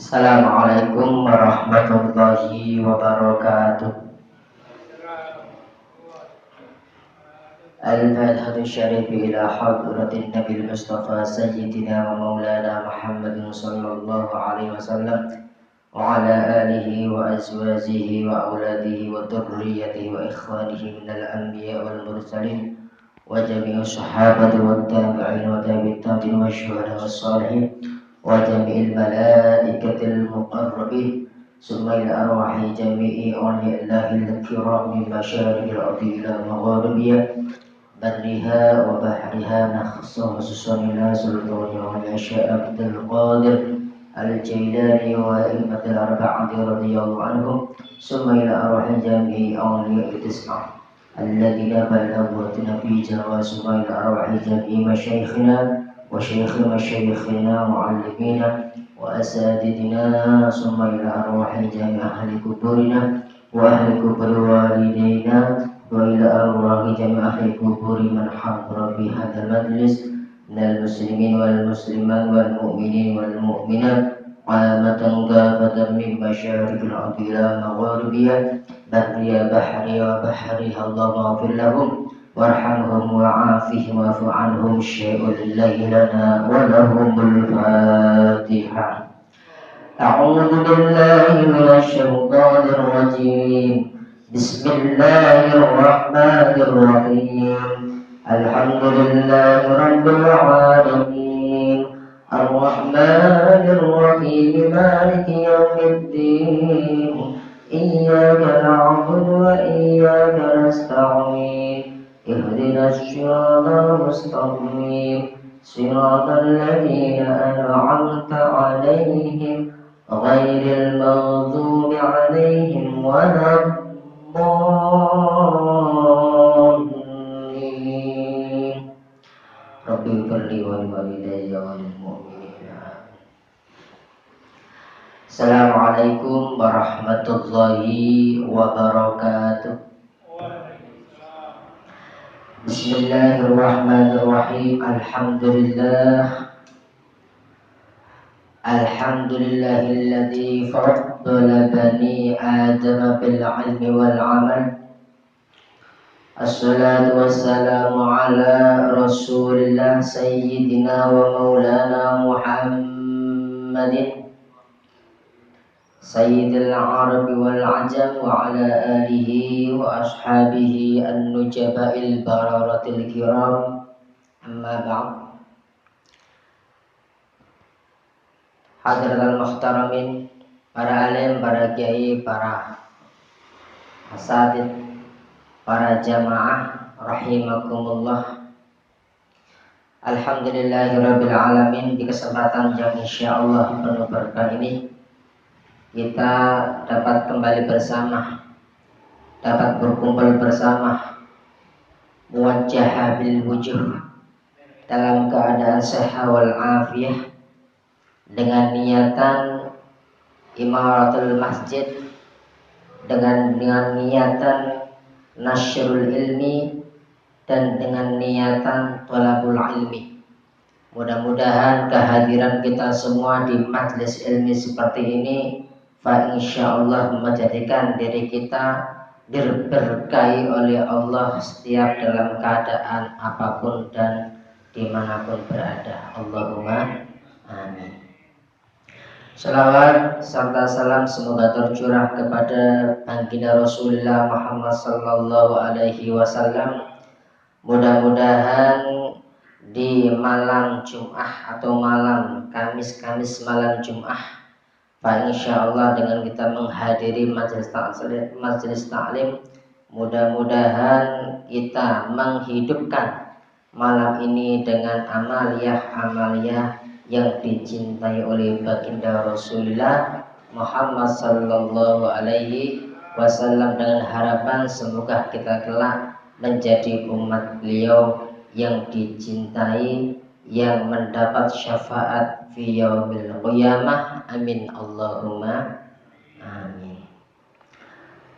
Assalamualaikum warahmatullahi wabarakatuh. الفاتحة الشريف إلى حضرة النبي المصطفى سيدنا ومولانا محمد صلى الله عليه وسلم وعلى آله وأزواجه وأولاده وذريته وإخوانه من الأنبياء والمرسلين وجميع الصحابة والتابعين وتابعين والشهداء والصالحين وجميع الملائكة المقربين ثم إلى أرواح جميع أولياء الله الكرام من مشارق الأرض إلى مغاربها برها وبحرها خصوصا إلى سلطان والعشاء عبد القادر الجيلاني وأئمة الأربعة رضي الله عنهم ثم إلى أرواح جميع أولياء التسعة الذين بلغوا نبينا ثم إلى أرواح جميع مشايخنا وشيخ مشايخنا ومعلمينا وأساتذتنا ثم إلى أرواح جميع أهل قبورنا وأهل قبور والدينا وإلى أرواح جميع أهل قبور من حضر في هذا المجلس من المسلمين والمسلمات والمؤمنين والمؤمنات عامة كافة من مشارق الأرض إلى مغاربها برها بحرها وبحرها اللهم اغفر لهم وارحمهم وعافهم واعف عنهم شيء لله لنا ولهم الفاتحة. أعوذ بالله من الشيطان الرجيم بسم الله الرحمن الرحيم الحمد لله رب العالمين الرحمن الرحيم مالك يوم الدين إياك نعبد وإياك نستعين اهدنا الصراط المستقيم صراط الذين أنعمت عليهم غير المغضوب عليهم ولا الضالين رب اغفر لي ولوالدي وللمؤمنين. Assalamualaikum warahmatullahi wabarakatuh. Bismillahirrahmanirrahim. Alhamdulillahilladzi faddala bani Adam bil ilmi wal amal. Assalatu wassalamu ala Rasulillah sayyidina wa maulana Muhammadin Sayyidil Arabi wal Ajam wa ala alihi wa ashabihi an-nujaba'il bararatil kiram. Amma ba'd. Hadratal muhtaramin, para alim, para kiai, para asatid, para jamaah rahimakumullah. Alhamdulillahirabbil alamin. Di kesempatan yang insyaallah penuh berkah ini kita dapat kembali bersama, dapat berkumpul bersama, muwajjah bil wujuh, dalam keadaan sehat wal afiyah, dengan niatan imaratul masjid, dengan niatan nasyrul ilmi, dan dengan niatan thalabul ilmi. Mudah-mudahan kehadiran kita semua di majlis ilmi seperti ini fa insyaallah menjadikan diri kita diberkahi oleh Allah setiap dalam keadaan apapun dan dimanapun berada. Allahumma amin. Salawat serta salam semoga tercurah kepada baginda Rasulullah Muhammad sallallahu alaihi wasallam. Mudah-mudahan di malam Jum'ah atau malam Kamis malam Jum'ah, Pak, insyaallah dengan kita menghadiri majelis ta'lim, mudah-mudahan kita menghidupkan malam ini dengan amaliyah yang dicintai oleh baginda Rasulullah Muhammad sallallahu alaihi wasallam, dengan harapan semoga kita kelak menjadi umat beliau yang dicintai, yang mendapat syafaat fi yaumil qiyamah. Amin Allahumma amin.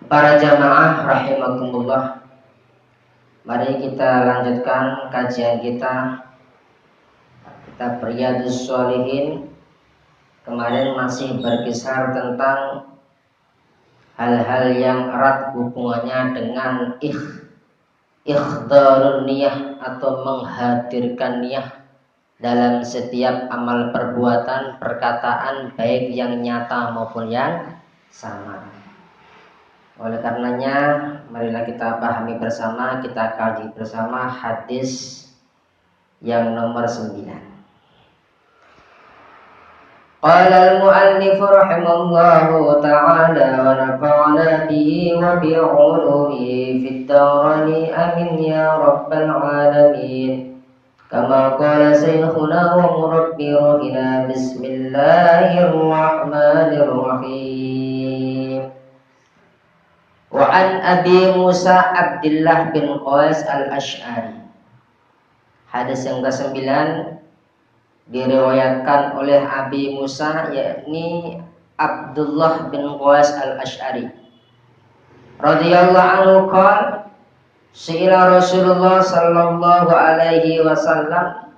Para jamaah rahimakumullah, mari kita lanjutkan kajian kita Riyadhus Shalihin kemarin masih berkisar tentang hal-hal yang erat hubungannya dengan ikhdarun niyah atau menghadirkan niyah dalam setiap amal perbuatan, perkataan, baik yang nyata maupun yang samar. Oleh karenanya, marilah kita pahami bersama, kita kaji bersama hadis yang nomor 9. Qala al-mu'allif rahimahullahu ta'ala wa nafa'ana bihi wa bi'ulumihi fid darain amin ya rabbal alamin. Kama qala sayyikhuna wa murabbi ruhina bismillahirrahmanirrahim. Wa an Abi Musa Abdullah bin Qais al-Ash'ari. Hadis yang ke-9 diriwayatkan oleh Abi Musa, yakni Abdullah bin Qais al-Ash'ari radhiyallahu anhu qala Sa'ila Rasulullah sallallahu alaihi wasallam.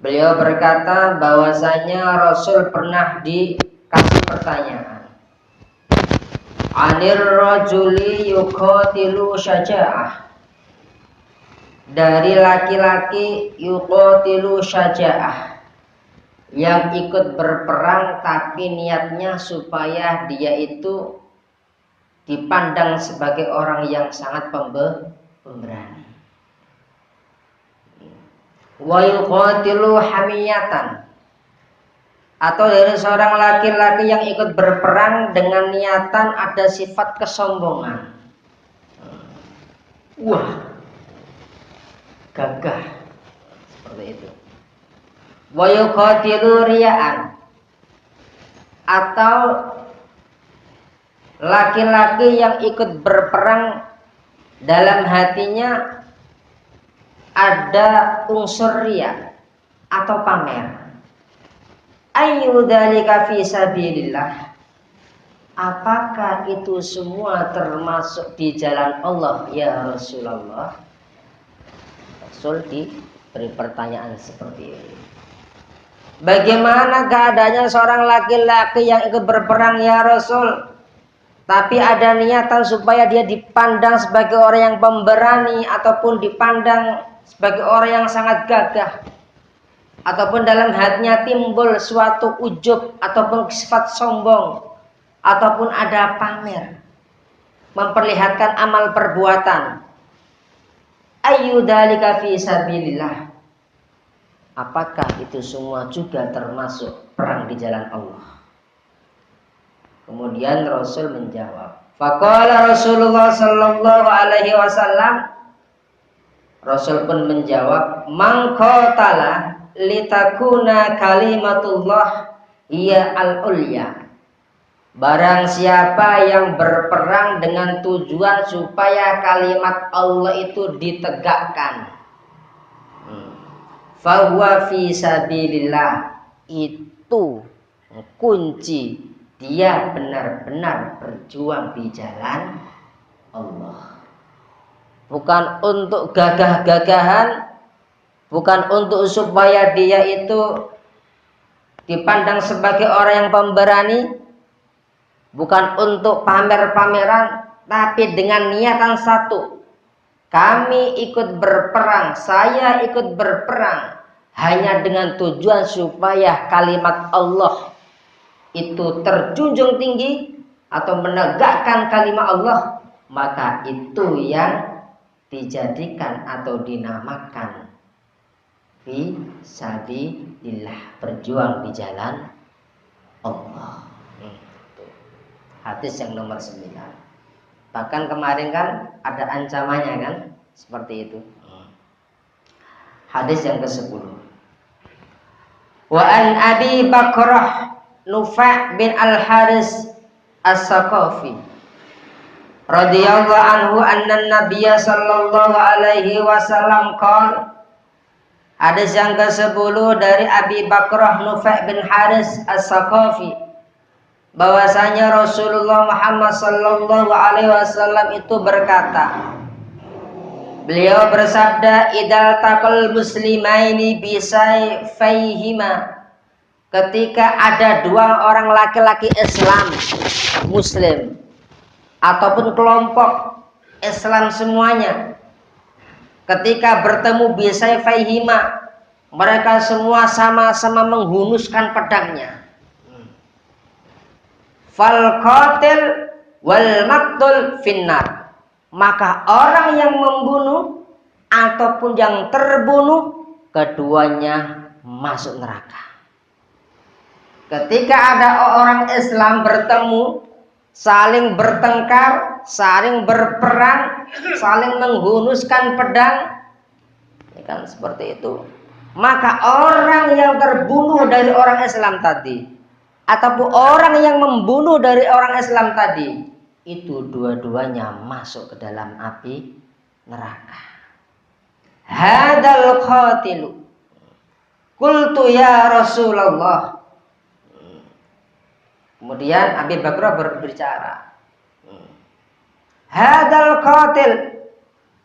Beliau berkata bahwasanya Rasul pernah dikasih pertanyaan. Anir rajuli yuqatilu syaja'ah. Dari laki-laki yuqatilu syaja'ah, yang ikut berperang tapi niatnya supaya dia itu dipandang sebagai orang yang sangat pemberani. Wa yuqatilu hamiyatan, atau dari seorang laki-laki yang ikut berperang dengan niatan ada sifat kesombongan. Wah, gagah, seperti itu. Wa yuqatilu riya'an, atau laki-laki yang ikut berperang dalam hatinya ada unsur riya atau pamer. Ayyu dzalika fi sabilillah. Apakah itu semua termasuk di jalan Allah ya Rasulullah? Rasul diberi pertanyaan seperti ini. Bagaimana keadaannya seorang laki-laki yang ikut berperang ya Rasul, tapi ada niatan supaya dia dipandang sebagai orang yang pemberani, ataupun dipandang sebagai orang yang sangat gagah, ataupun dalam hatinya timbul suatu ujub ataupun sifat sombong, ataupun ada pamer, memperlihatkan amal perbuatan. Ayyu dzalika fi sabilillah. Apakah itu semua juga termasuk perang di jalan Allah? Kemudian Rasul menjawab. Faqala Rasulullah sallallahu alaihi wasallam. Rasul pun menjawab, "Man qatala litakuna kalimatullah hiya al-ulya." Barang siapa yang berperang dengan tujuan supaya kalimat Allah itu ditegakkan, fahuwa fi sabilillah, itu kunci dia benar-benar berjuang di jalan Allah. Bukan untuk gagah-gagahan, bukan untuk supaya dia itu dipandang sebagai orang yang pemberani, bukan untuk pamer-pameran, tapi dengan niatan satu. Kami ikut berperang, saya ikut berperang hanya dengan tujuan supaya kalimat Allah itu terjunjung tinggi atau menegakkan kalimat Allah, maka itu yang dijadikan atau dinamakan fisabilillah, berjuang di jalan Allah. Hadis yang nomor 9. Bahkan kemarin kan ada ancamannya kan, seperti itu. Hadis yang ke-10. Wa an Abi Bakrah Nufa' bin Al-Haris As-Saqafi radhiyallahu anhu anna Nabiyya sallallahu alaihi wasallam qala. Hadis yang ke-10 dari Abi Bakrah Nufa' bin Haris As-Saqafi, bahwasanya Rasulullah Muhammad sallallahu alaihi wasallam itu berkata, beliau bersabda, idal taqal muslimaini bisayfaihima, ketika ada dua orang laki-laki Islam, Muslim, ataupun kelompok Islam semuanya, ketika bertemu bisayfaihima, mereka semua sama-sama menghunuskan pedangnya. Fal qatil wal maqtul finnar, maka orang yang membunuh ataupun yang terbunuh, keduanya masuk neraka. Ketika ada orang Islam bertemu, saling bertengkar, saling berperang, saling menghunuskan pedang, ya kan, seperti itu, maka orang yang terbunuh dari orang Islam tadi ataupun orang yang membunuh dari orang Islam tadi, itu dua-duanya masuk ke dalam api neraka. Hadal qatilu qultu ya Rasulullah. Kemudian Abi Bakrah berbicara, hadal qatil,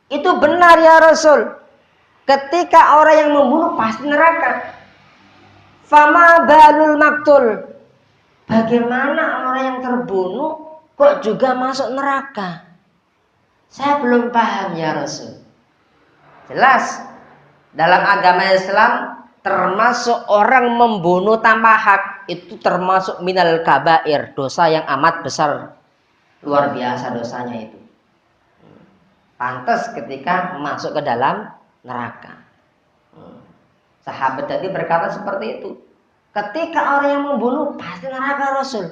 itu benar ya Rasul, ketika orang yang membunuh pasti neraka. Fama balul maktul, bagaimana orang yang terbunuh kok juga masuk neraka? Saya belum paham ya Rasul. Jelas dalam agama Islam termasuk orang membunuh tanpa hak itu termasuk minal kabair, dosa yang amat besar, luar biasa dosanya itu. Pantas ketika masuk ke dalam neraka. Sahabat tadi berkata seperti itu. Ketika orang yang membunuh pasti neraka Rasul.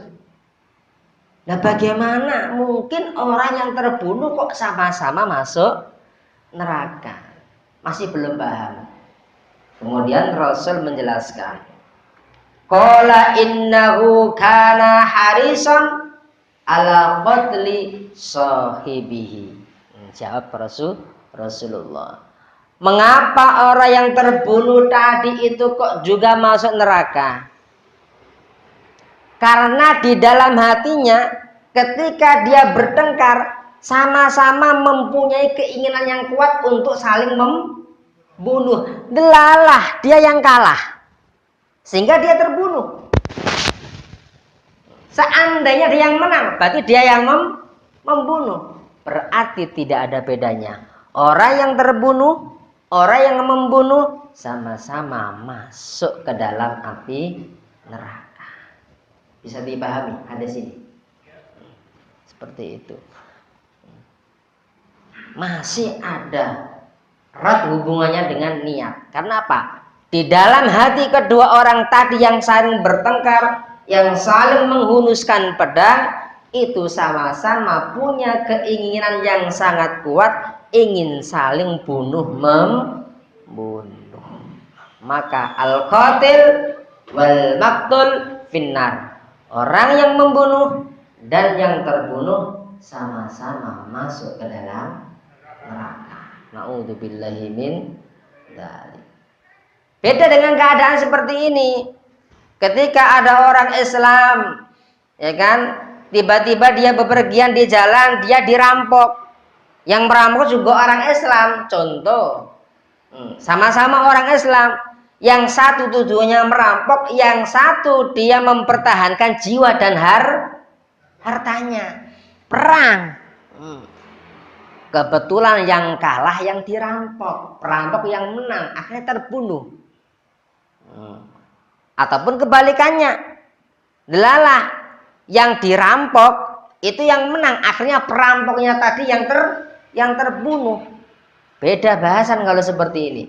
Nah bagaimana mungkin orang yang terbunuh kok sama-sama masuk neraka? Masih belum paham. Kemudian Rasul menjelaskan, qala innahu kana harisan ala qatli sahibihi. Jawab Rasulullah, mengapa orang yang terbunuh tadi itu kok juga masuk neraka? Karena di dalam hatinya ketika dia bertengkar sama-sama mempunyai keinginan yang kuat untuk saling membunuh. Delalah dia yang kalah sehingga dia terbunuh. Seandainya dia yang menang, berarti dia yang membunuh. Berarti tidak ada bedanya. Orang yang terbunuh, orang yang membunuh sama-sama masuk ke dalam api neraka. Bisa dipahami hadis ini? Seperti itu. Masih ada erat hubungannya dengan niat. Karena apa? Di dalam hati kedua orang tadi yang saling bertengkar, yang saling menghunuskan pedang, itu sama-sama punya keinginan yang sangat kuat, ingin saling bunuh membunuh. Maka al-qatil wal maqtul finnar, orang yang membunuh dan yang terbunuh sama-sama masuk ke dalam neraka. Na'udzubillahi min dzalik. Beda dengan keadaan seperti ini. Ketika ada orang Islam, ya kan, tiba-tiba dia bepergian di jalan, dia dirampok. Yang merampok juga orang Islam. Contoh, sama-sama orang Islam. Yang satu tujuannya merampok, yang satu dia mempertahankan jiwa dan hartanya. Perang. Kebetulan yang kalah yang dirampok, perampok yang menang, akhirnya terbunuh. Ataupun kebalikannya, delalah yang dirampok itu yang menang, akhirnya perampoknya tadi yang terbunuh. Beda bahasan kalau seperti ini.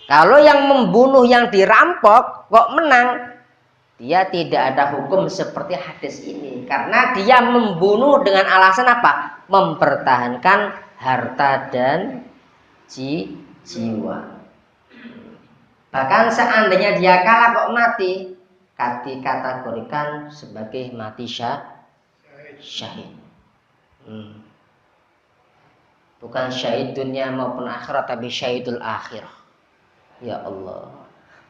Kalau yang membunuh yang dirampok kok menang, dia tidak ada hukum seperti hadis ini, karena dia membunuh dengan alasan apa? Mempertahankan harta dan jiwa. Bahkan seandainya dia kalah kok mati, dikategorikan sebagai mati syahid. Bukan syahid dunia maupun akhirat, tapi syahidul akhirah. Ya Allah,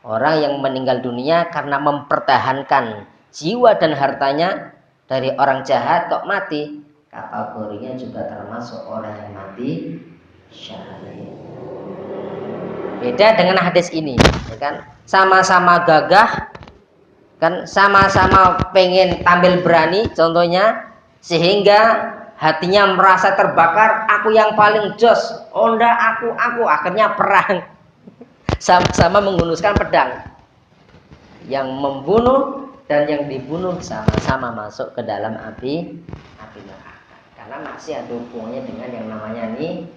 orang yang meninggal dunia karena mempertahankan jiwa dan hartanya dari orang jahat kok mati, kategorinya juga termasuk orang yang mati syahid. Beda dengan hadis ini, ya kan? Sama-sama gagah, kan? Sama-sama pengen tampil berani, contohnya, sehingga hatinya merasa terbakar. Aku yang paling jos, onda aku, akhirnya perang. Sama-sama menggunuskan pedang. Yang membunuh dan yang dibunuh sama-sama masuk ke dalam api neraka. Karena masih ada hubungannya dengan yang namanya ini.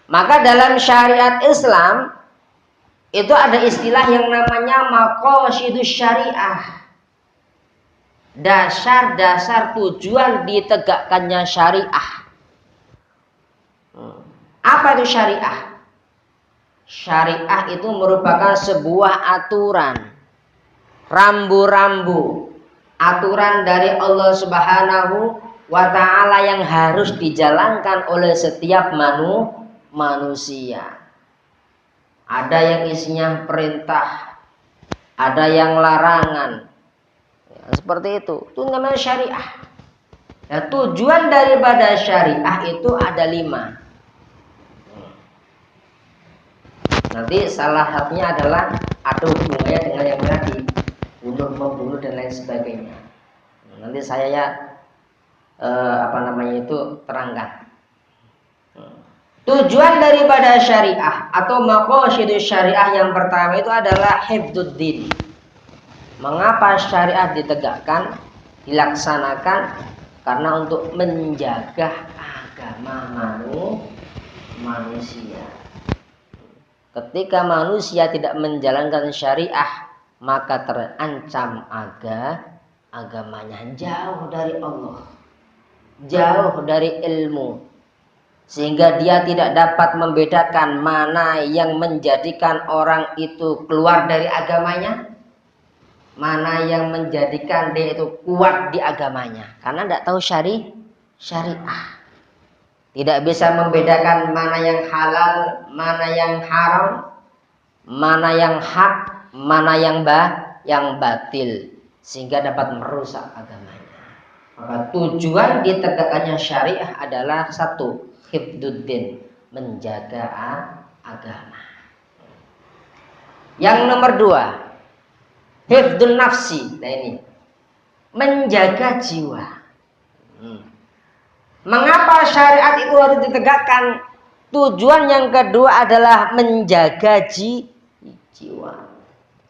Maka dalam syariat Islam itu ada istilah yang namanya maqasidus syariah. Dasar-dasar tujuan ditegakkannya syariah. Apa itu syariah? Syariah itu merupakan sebuah aturan, rambu-rambu, aturan dari Allah Subhanahu wa ta'ala yang harus dijalankan oleh setiap manusia. Ada yang isinya perintah, ada yang larangan, ya, seperti itu namanya syariah. Ya, tujuan daripada syariah itu ada 5. Nanti salah satunya adalah ada hubungannya dengan yang tadi, bunuh, membunuh dan lain sebagainya. Nanti saya terangkan. Tujuan daripada syariah atau maqasidus syariah yang pertama itu adalah hifdzuddin. Mengapa syariah ditegakkan, dilaksanakan? Karena untuk menjaga agama manusia. Ketika manusia tidak menjalankan syariah, maka terancam agamanya, jauh dari Allah, jauh dari ilmu, sehingga dia tidak dapat membedakan mana yang menjadikan orang itu keluar dari agamanya, mana yang menjadikan dia itu kuat di agamanya, karena tidak tahu syariah. Tidak bisa membedakan mana yang halal, mana yang haram, mana yang hak, mana yang batil, sehingga dapat merusak agamanya. Maka tujuan ditegakkannya syariah adalah 1, hifdzuddin, menjaga agama. Yang nomor 2, hifdzun nafsi. Nah ini, menjaga jiwa. Mengapa syariat itu harus ditegakkan? Tujuan yang kedua adalah menjaga jiwa.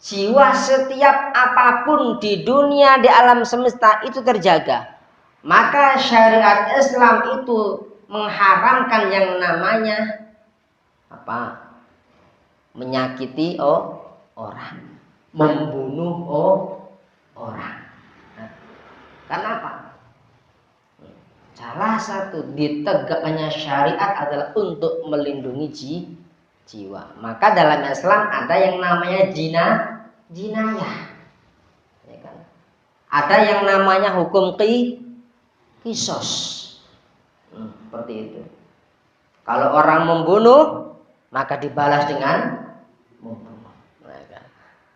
Jiwa setiap apapun di dunia, di alam semesta itu terjaga. Maka syariat Islam itu mengharamkan yang namanya menyakiti orang, membunuh orang. Kenapa? Salah satu ditegakkannya syariat adalah untuk melindungi jiwa. Maka dalam Islam ada yang namanya jinayah. Ya kan? Ada yang namanya hukum qisas. Seperti itu. Kalau orang membunuh, maka dibalas dengan membunuh.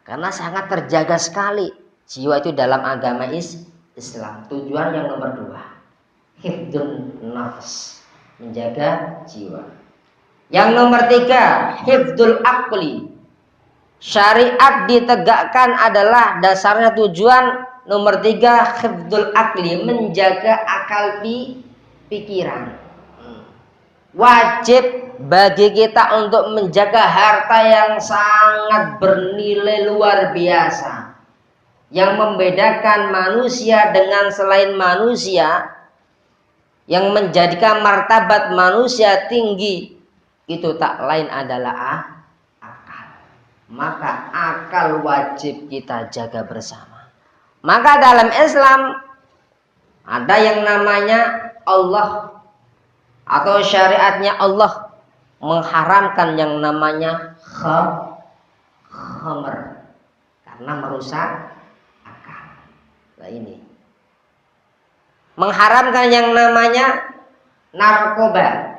Karena sangat terjaga sekali jiwa itu dalam agama Islam. Tujuan yang nomor 2. Hifdzun nafs, menjaga jiwa. Yang nomor 3, hifdzul aqli. Syariat ditegakkan adalah dasarnya tujuan nomor 3, hifdzul aqli, menjaga akal pikiran. Wajib bagi kita untuk menjaga harta yang sangat bernilai luar biasa, yang membedakan manusia dengan selain manusia, yang menjadikan martabat manusia tinggi, itu tak lain adalah akal. Maka akal wajib kita jaga bersama. Maka dalam Islam ada yang namanya Allah atau syariatnya Allah mengharamkan yang namanya khamr karena merusak akal. Nah ini. Mengharamkan yang namanya narkoba,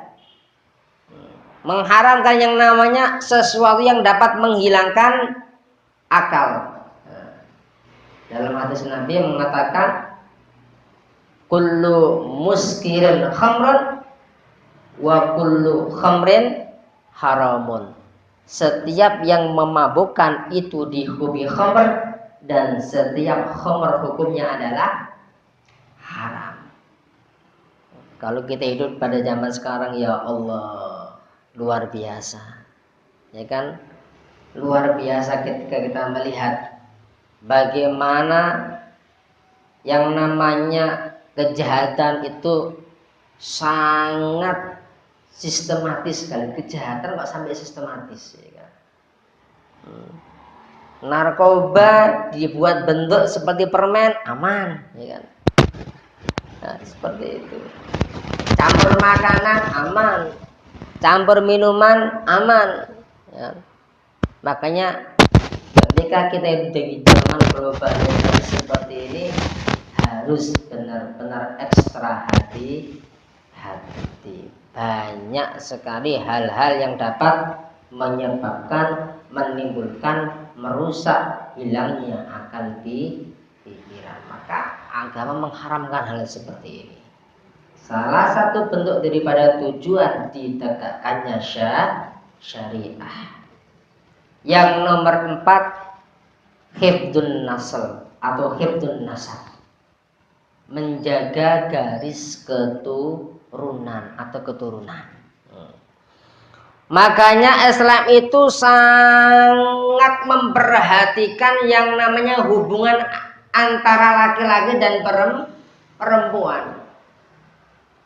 mengharamkan yang namanya sesuatu yang dapat menghilangkan akal. Dalam hadis Nabi mengatakan, kullu muskirin khamrun wa kullu khamrin haramun. Setiap yang memabukkan itu dihukumi khamr, dan setiap khamr hukumnya adalah haram. Kalau kita hidup pada zaman sekarang, ya Allah, luar biasa. Ya kan? Luar biasa ketika kita melihat bagaimana yang namanya kejahatan itu sangat sistematis sekali. Kejahatan kok sampai sistematis, ya kan? Narkoba dibuat bentuk seperti permen, aman, ya kan? Nah, seperti itu. Campur makanan aman, campur minuman aman, ya. Makanya ketika kita hidup di zaman globalisasi seperti ini, harus benar-benar ekstra hati-hati. Banyak sekali hal-hal yang dapat menyebabkan, menimbulkan, merusak, hilangnya akal pikiran. Maka agama mengharamkan hal seperti ini. Salah satu bentuk daripada tujuan ditegakkannya syariah. Yang nomor 4, hifdzun nasl atau hifdzun nasab, menjaga garis keturunan atau keturunan. Makanya Islam itu sangat memperhatikan yang namanya hubungan antara laki-laki dan perempuan,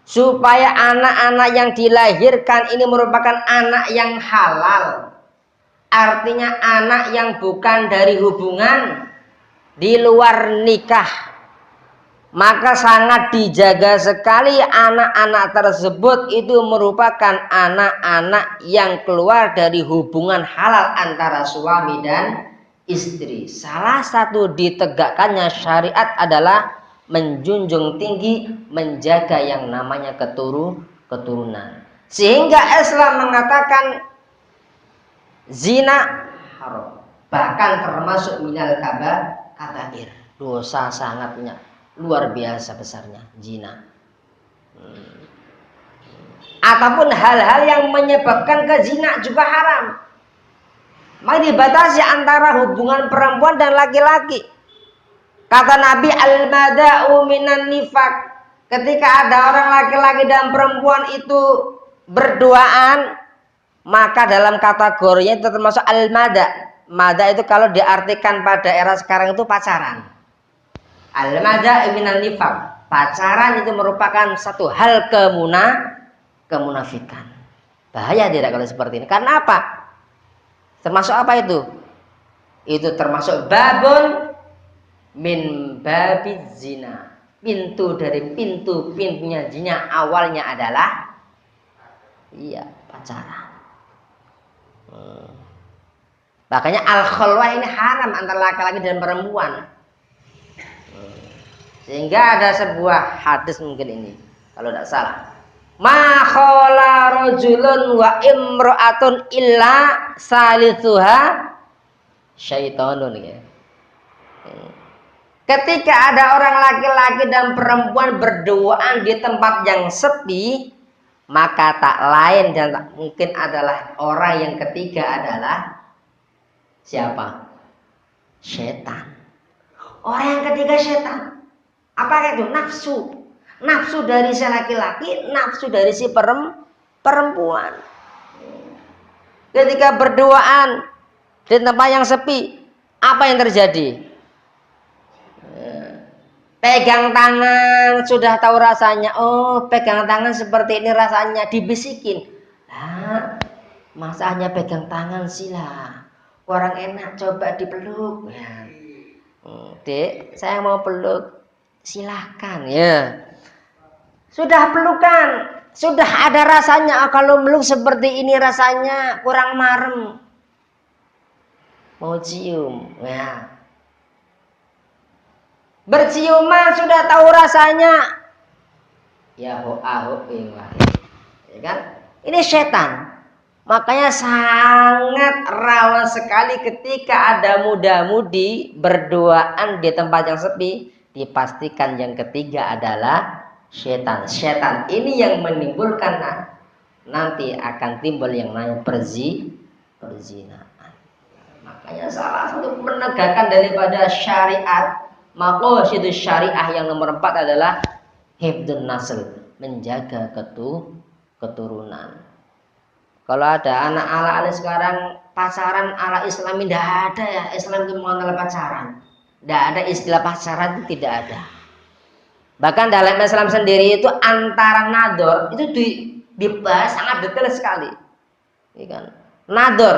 supaya anak-anak yang dilahirkan ini merupakan anak yang halal. Artinya anak yang bukan dari hubungan di luar nikah. Maka sangat dijaga sekali anak-anak tersebut itu merupakan anak-anak yang keluar dari hubungan halal antara suami dan istri. Salah satu ditegakkannya syariat adalah menjunjung tinggi, menjaga yang namanya keturunan. Sehingga Islam mengatakan zina haram, bahkan termasuk minal kabair, dosa sangatnya luar biasa besarnya zina. Ataupun hal-hal yang menyebabkan ke zina juga haram. Maka dibatasi antara hubungan perempuan dan laki-laki. Kata Nabi, al-mada'u minan nifaq. Ketika ada orang laki-laki dan perempuan itu berduaan, maka dalam kategorinya itu termasuk al-mada'. Mada itu kalau diartikan pada era sekarang itu pacaran. Al-mada' minan nifaq. Pacaran itu merupakan satu hal kemunafikan. Bahaya tidak kalau seperti ini. Karena apa? Termasuk apa itu? Itu termasuk babun min babiz zina. Pintu dari pintunya zina awalnya adalah pacaran. Makanya al-khalwah ini haram antara laki-laki dan perempuan. Sehingga ada sebuah hadis mungkin ini, kalau tidak salah. Ma khala rajulun wa imra'atun illa salithuha syaitanun, ya. Ketika ada orang laki-laki dan perempuan berduaan di tempat yang sepi, maka tak lain dan tak mungkin adalah orang yang ketiga adalah siapa? Setan. Orang yang ketiga setan. Apa itu? Nafsu. Nafsu dari si laki-laki, nafsu dari si perempuan. Ketika berduaan di tempat yang sepi, apa yang terjadi? Pegang tangan, sudah tahu rasanya. Oh, pegang tangan seperti ini rasanya, dibisikin. Masa hanya pegang tangan sila? Orang enak, coba dipeluk. Ya. Dek, saya mau peluk. Silahkan, ya. Sudah pelukan, sudah ada rasanya. Kalau meluk seperti ini rasanya kurang marem. Mau cium, ya. Berciuman sudah tahu rasanya. Ya kan? Ini setan. Makanya sangat rawan sekali ketika ada muda-mudi berduaan di tempat yang sepi. Dipastikan yang ketiga adalah setan. Setan ini yang menimbulkan nanti akan timbul yang namanya perzinaan. Makanya salah satu penegakan daripada syariat, maqasidus syariah yang nomor 4 adalah hifdzun nasl, menjaga keturunan. Kalau ada anak ala sekarang pacaran ala Islami, tidak ada ya. Islam itu mengenal pacaran, tidak ada istilah pacaran, itu tidak ada. Bahkan dalam Islam sendiri itu antara nador itu dibahas sangat detail sekali, ya kan? Nador,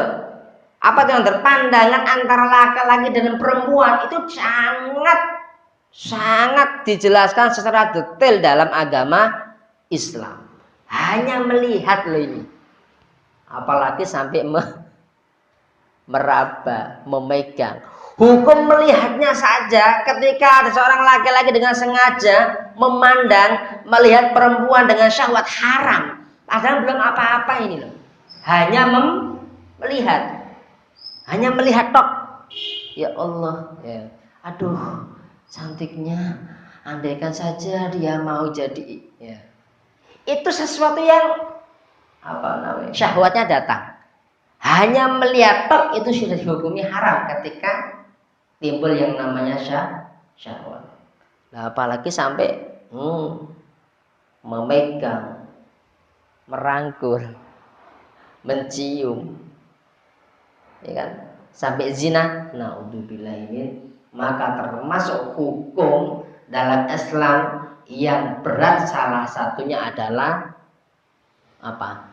apa itu nador? Pandangan antara laki-laki dan perempuan itu sangat dijelaskan secara detail dalam agama Islam. Hanya melihat loh ini, apalagi sampai meraba, memegang. Hukum melihatnya saja, ketika ada seorang laki-laki dengan sengaja memandang, melihat perempuan dengan syahwat, haram. Padahal belum apa-apa ini loh. Hanya melihat tok. Ya Allah, ya. Aduh, cantiknya. Andaikan saja dia mau jadi, ya. Itu sesuatu yang syahwatnya datang. Hanya melihat tok itu sudah dihukumi haram ketika timbul yang namanya syahwat. Nah, apalagi sampai memegang, merangkul, mencium, ya kan? Sampai zina. Naudzubillahi, maka termasuk hukum dalam Islam yang berat, salah satunya adalah apa?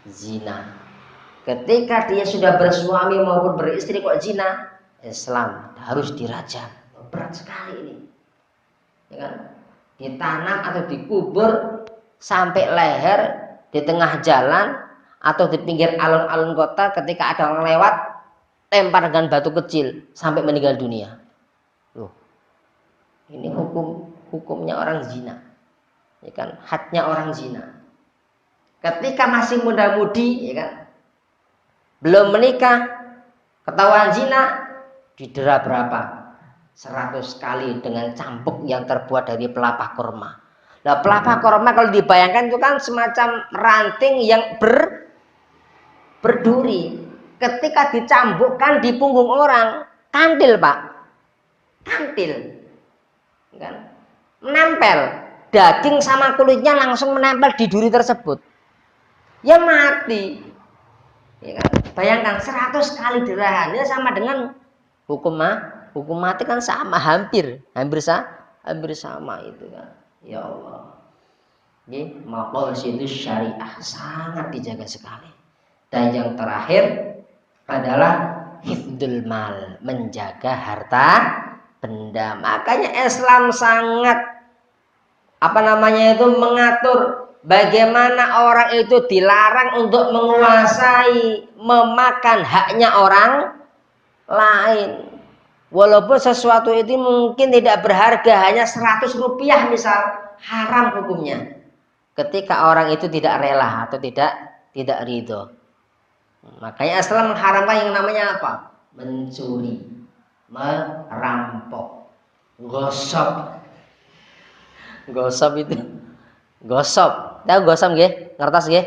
Zina. Ketika dia sudah bersuami maupun beristri kok zina, Islam harus dirajam. Berat sekali ini, ya kan? Ditanam atau dikubur sampai leher di tengah jalan atau di pinggir alun-alun kota, ketika ada orang lewat lempar dengan batu kecil sampai meninggal dunia. Loh, ini hukumnya orang zina, ya kan? Hadnya orang zina. Ketika masih muda-mudi, ya kan, belum menikah, ketahuan zina, didera berapa? 100 kali dengan cambuk yang terbuat dari pelepah kurma. Nah, pelepah kurma kalau dibayangkan itu kan semacam ranting yang berduri. Ketika dicambukkan di punggung orang, kantil Pak, kantil, kan? Menempel, daging sama kulitnya langsung menempel di duri tersebut. Ya mati, ya kan? Bayangkan 100 kali derahannya sama dengan hukum mati kan, sama, hampir sama itu kan. Ya Allah, ini maqasidus syariah sangat dijaga sekali. Dan yang terakhir adalah hifdzul mal, menjaga harta benda. Makanya Islam sangat mengatur bagaimana orang itu dilarang untuk menguasai, memakan haknya orang lain. Walaupun sesuatu itu mungkin tidak berharga, hanya 100 rupiah misal, haram hukumnya. Ketika orang itu tidak rela atau tidak ridho. Makanya Islam mengharamkan yang namanya apa? Mencuri, merampok, gosok. Gosok itu, tahu gosok nggih? Ngertos nggih?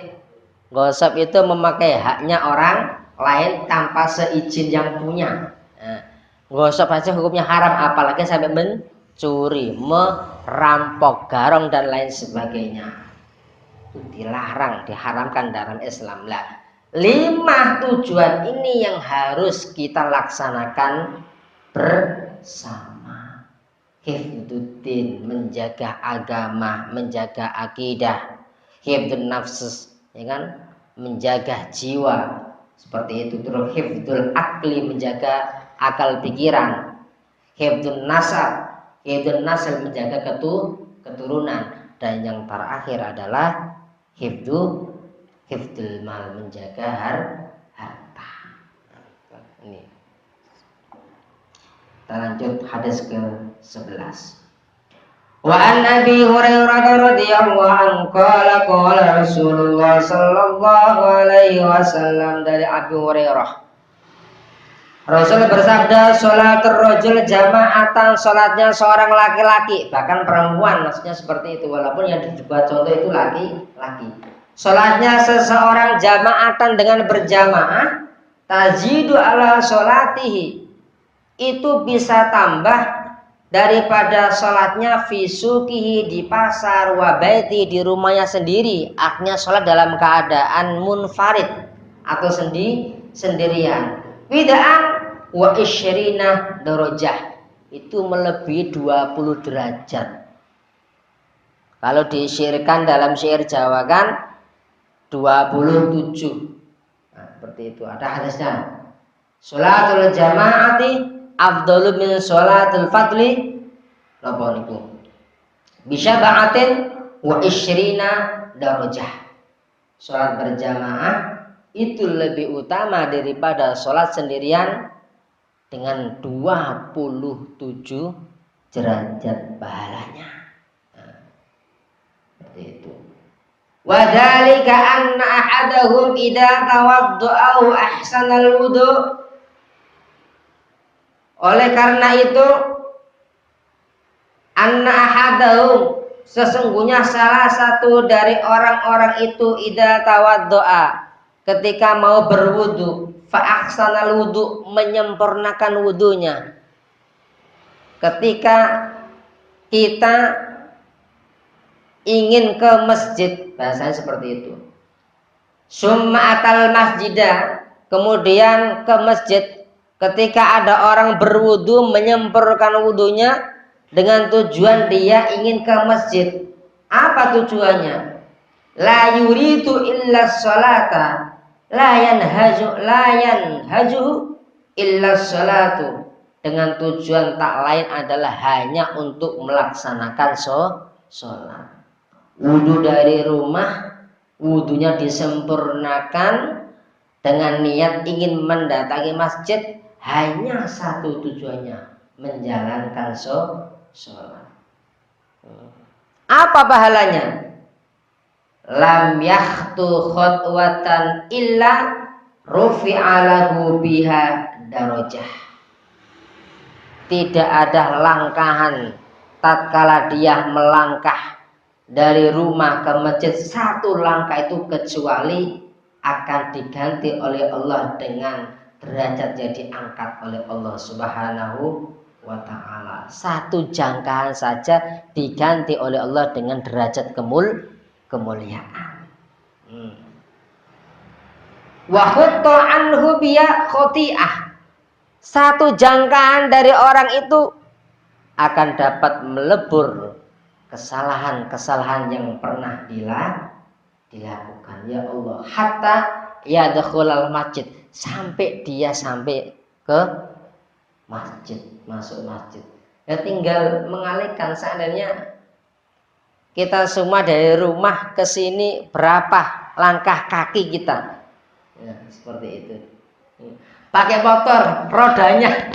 Gosok itu memakai haknya orang lain tanpa seizin yang punya. Nah, gosok saja hukumnya haram, apalagi sampai mencuri, merampok, garong dan lain sebagainya. Itu dilarang, diharamkan dalam Islam. Lah, 5 tujuan ini yang harus kita laksanakan bersama. Hifdzuddin, menjaga agama, menjaga akidah. Hifdzun nafs, ya kan? Menjaga jiwa. Seperti itu. Terus hifdzul akli, menjaga akal pikiran. Hifdzun nasab, menjaga keturunan. Dan yang terakhir adalah hifdzul mal, menjaga harta. Ini. Kita lanjut hadis ke-11. Wa an Abi Hurairah radhiyallahu anhu qala Rasulullah sallallahu alaihi wasallam, dari Abu Hurairah, Rasul bersabda, sholatul rajul jama'atan, salatnya seorang laki-laki, bahkan perempuan, maksudnya seperti itu, walaupun yang dibuat contoh itu laki-laki. Sholatnya seseorang jama'atan dengan berjamaah, tazidu ala sholatihi, itu bisa tambah daripada sholatnya fisukihi di pasar, wabaiti di rumahnya sendiri. Artinya sholat dalam keadaan munfarid atau sendirian. Bid'an wa isyrina darajah, itu melebihi 20 derajat. Kalau disyairkan dalam syair Jawa kan 27. Nah, seperti itu. Ada hadisnya. Sholatul jama'ati afdalu min sholatul fadli napa niku? Bisyaba'atin wa isyrina darajah. Sholat berjamaah itu lebih utama daripada sholat sendirian dengan 27 derajat pahalanya. Nah, seperti itu. Wa dzalika anna ahadahum idza tawadda'a ahsanal wudu. Oleh karena itu, anna ahadahum, sesungguhnya salah satu dari orang-orang itu idza tawadda'a, ketika mau berwudu, fa ahsanal wudu, menyempurnakan wudunya. Ketika kita ingin ke masjid, bahasanya seperti itu. Summa atal masjidah, kemudian ke masjid. Ketika ada orang berwudu, menyempurnakan wudunya dengan tujuan dia ingin ke masjid. Apa tujuannya? La yuridu illa sholata, la yanhaju illa sholatu. Dengan tujuan tak lain adalah hanya untuk melaksanakan sholat. Wudu dari rumah, wudunya disempurnakan dengan niat ingin mendatangi masjid, hanya satu tujuannya, menjalankan sholat. Apa pahalanya? Lam yakhtu khutwatan illa rufi'a lahu biha darajah. Tidak ada langkahan tatkala dia melangkah dari rumah ke masjid, satu langkah itu kecuali akan diganti oleh Allah dengan derajat yang diangkat oleh Allah Subhanahu wa ta'ala. Satu jangkaan saja diganti oleh Allah dengan derajat kemuliaan. Wa khutta anhu biya khoti'ah. Satu jangkaan dari orang itu akan dapat melebur kesalahan-kesalahan yang pernah dilakukan. Ya Allah, hatta yadkhulal masjid, sampai dia sampai ke masjid, masuk masjid. Ya tinggal mengalihkan, seandainya kita semua dari rumah ke sini berapa langkah kaki kita. Ya, seperti itu. Pakai motor, rodanya.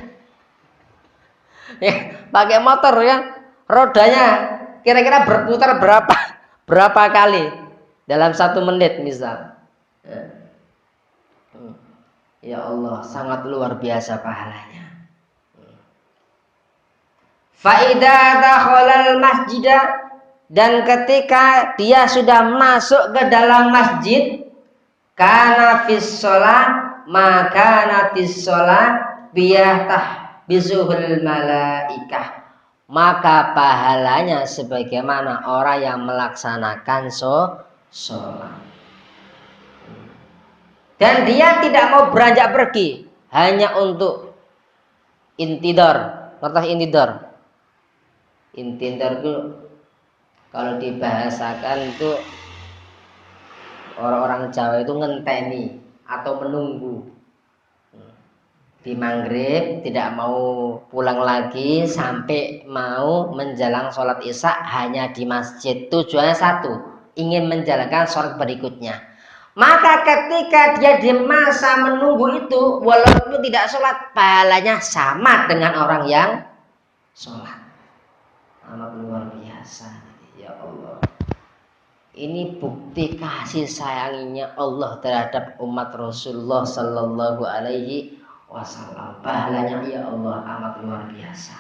Ya, pakai motor ya, rodanya kira-kira berputar berapa kali dalam 1 menit misal. Ya Allah, sangat luar biasa pahalanya. Faida dakhalal masjidah, dan ketika dia sudah masuk ke dalam masjid, kana fis shalah maka natis shalah biyatah bizuhul malaikah, maka pahalanya sebagaimana orang yang melaksanakan sholat. Dan dia tidak mau beranjak pergi, hanya untuk intidar. Ngerti intidar? Intidar itu kalau dibahasakan itu orang-orang Jawa itu ngenteni atau menunggu. Di maghrib tidak mau pulang lagi sampai mau menjelang sholat isya, hanya di masjid. Tujuannya satu, ingin menjalankan sholat berikutnya. Maka ketika dia di masa menunggu itu, walaupun tidak sholat, pahalanya sama dengan orang yang sholat. Amat luar biasa. Ya Allah, ini bukti kasih sayangnya Allah terhadap umat Rasulullah Sallallahu Alaihi Wasallam. Pahalanya ya Allah amat luar biasa.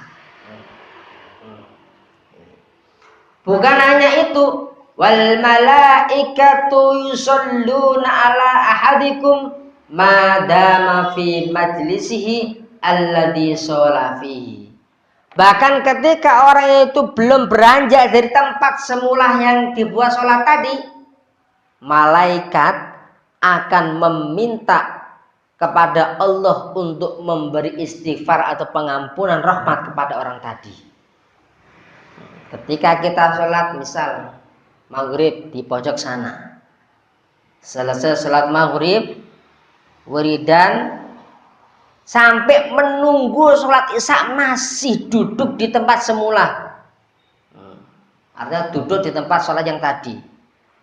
Bukan hanya itu, wal malaikatu yusholluna ala ahadikum ma dama fi majlisihi alladhi sholla fihi. Bahkan ketika orang itu belum beranjak dari tempat semula yang dibuat sholat tadi, malaikat akan meminta kepada Allah untuk memberi istighfar atau pengampunan rahmat kepada orang tadi. Ketika kita sholat misal maghrib di pojok sana, selesai sholat maghrib, wiridan, sampai menunggu sholat isya masih duduk di tempat semula, artinya duduk di tempat sholat yang tadi,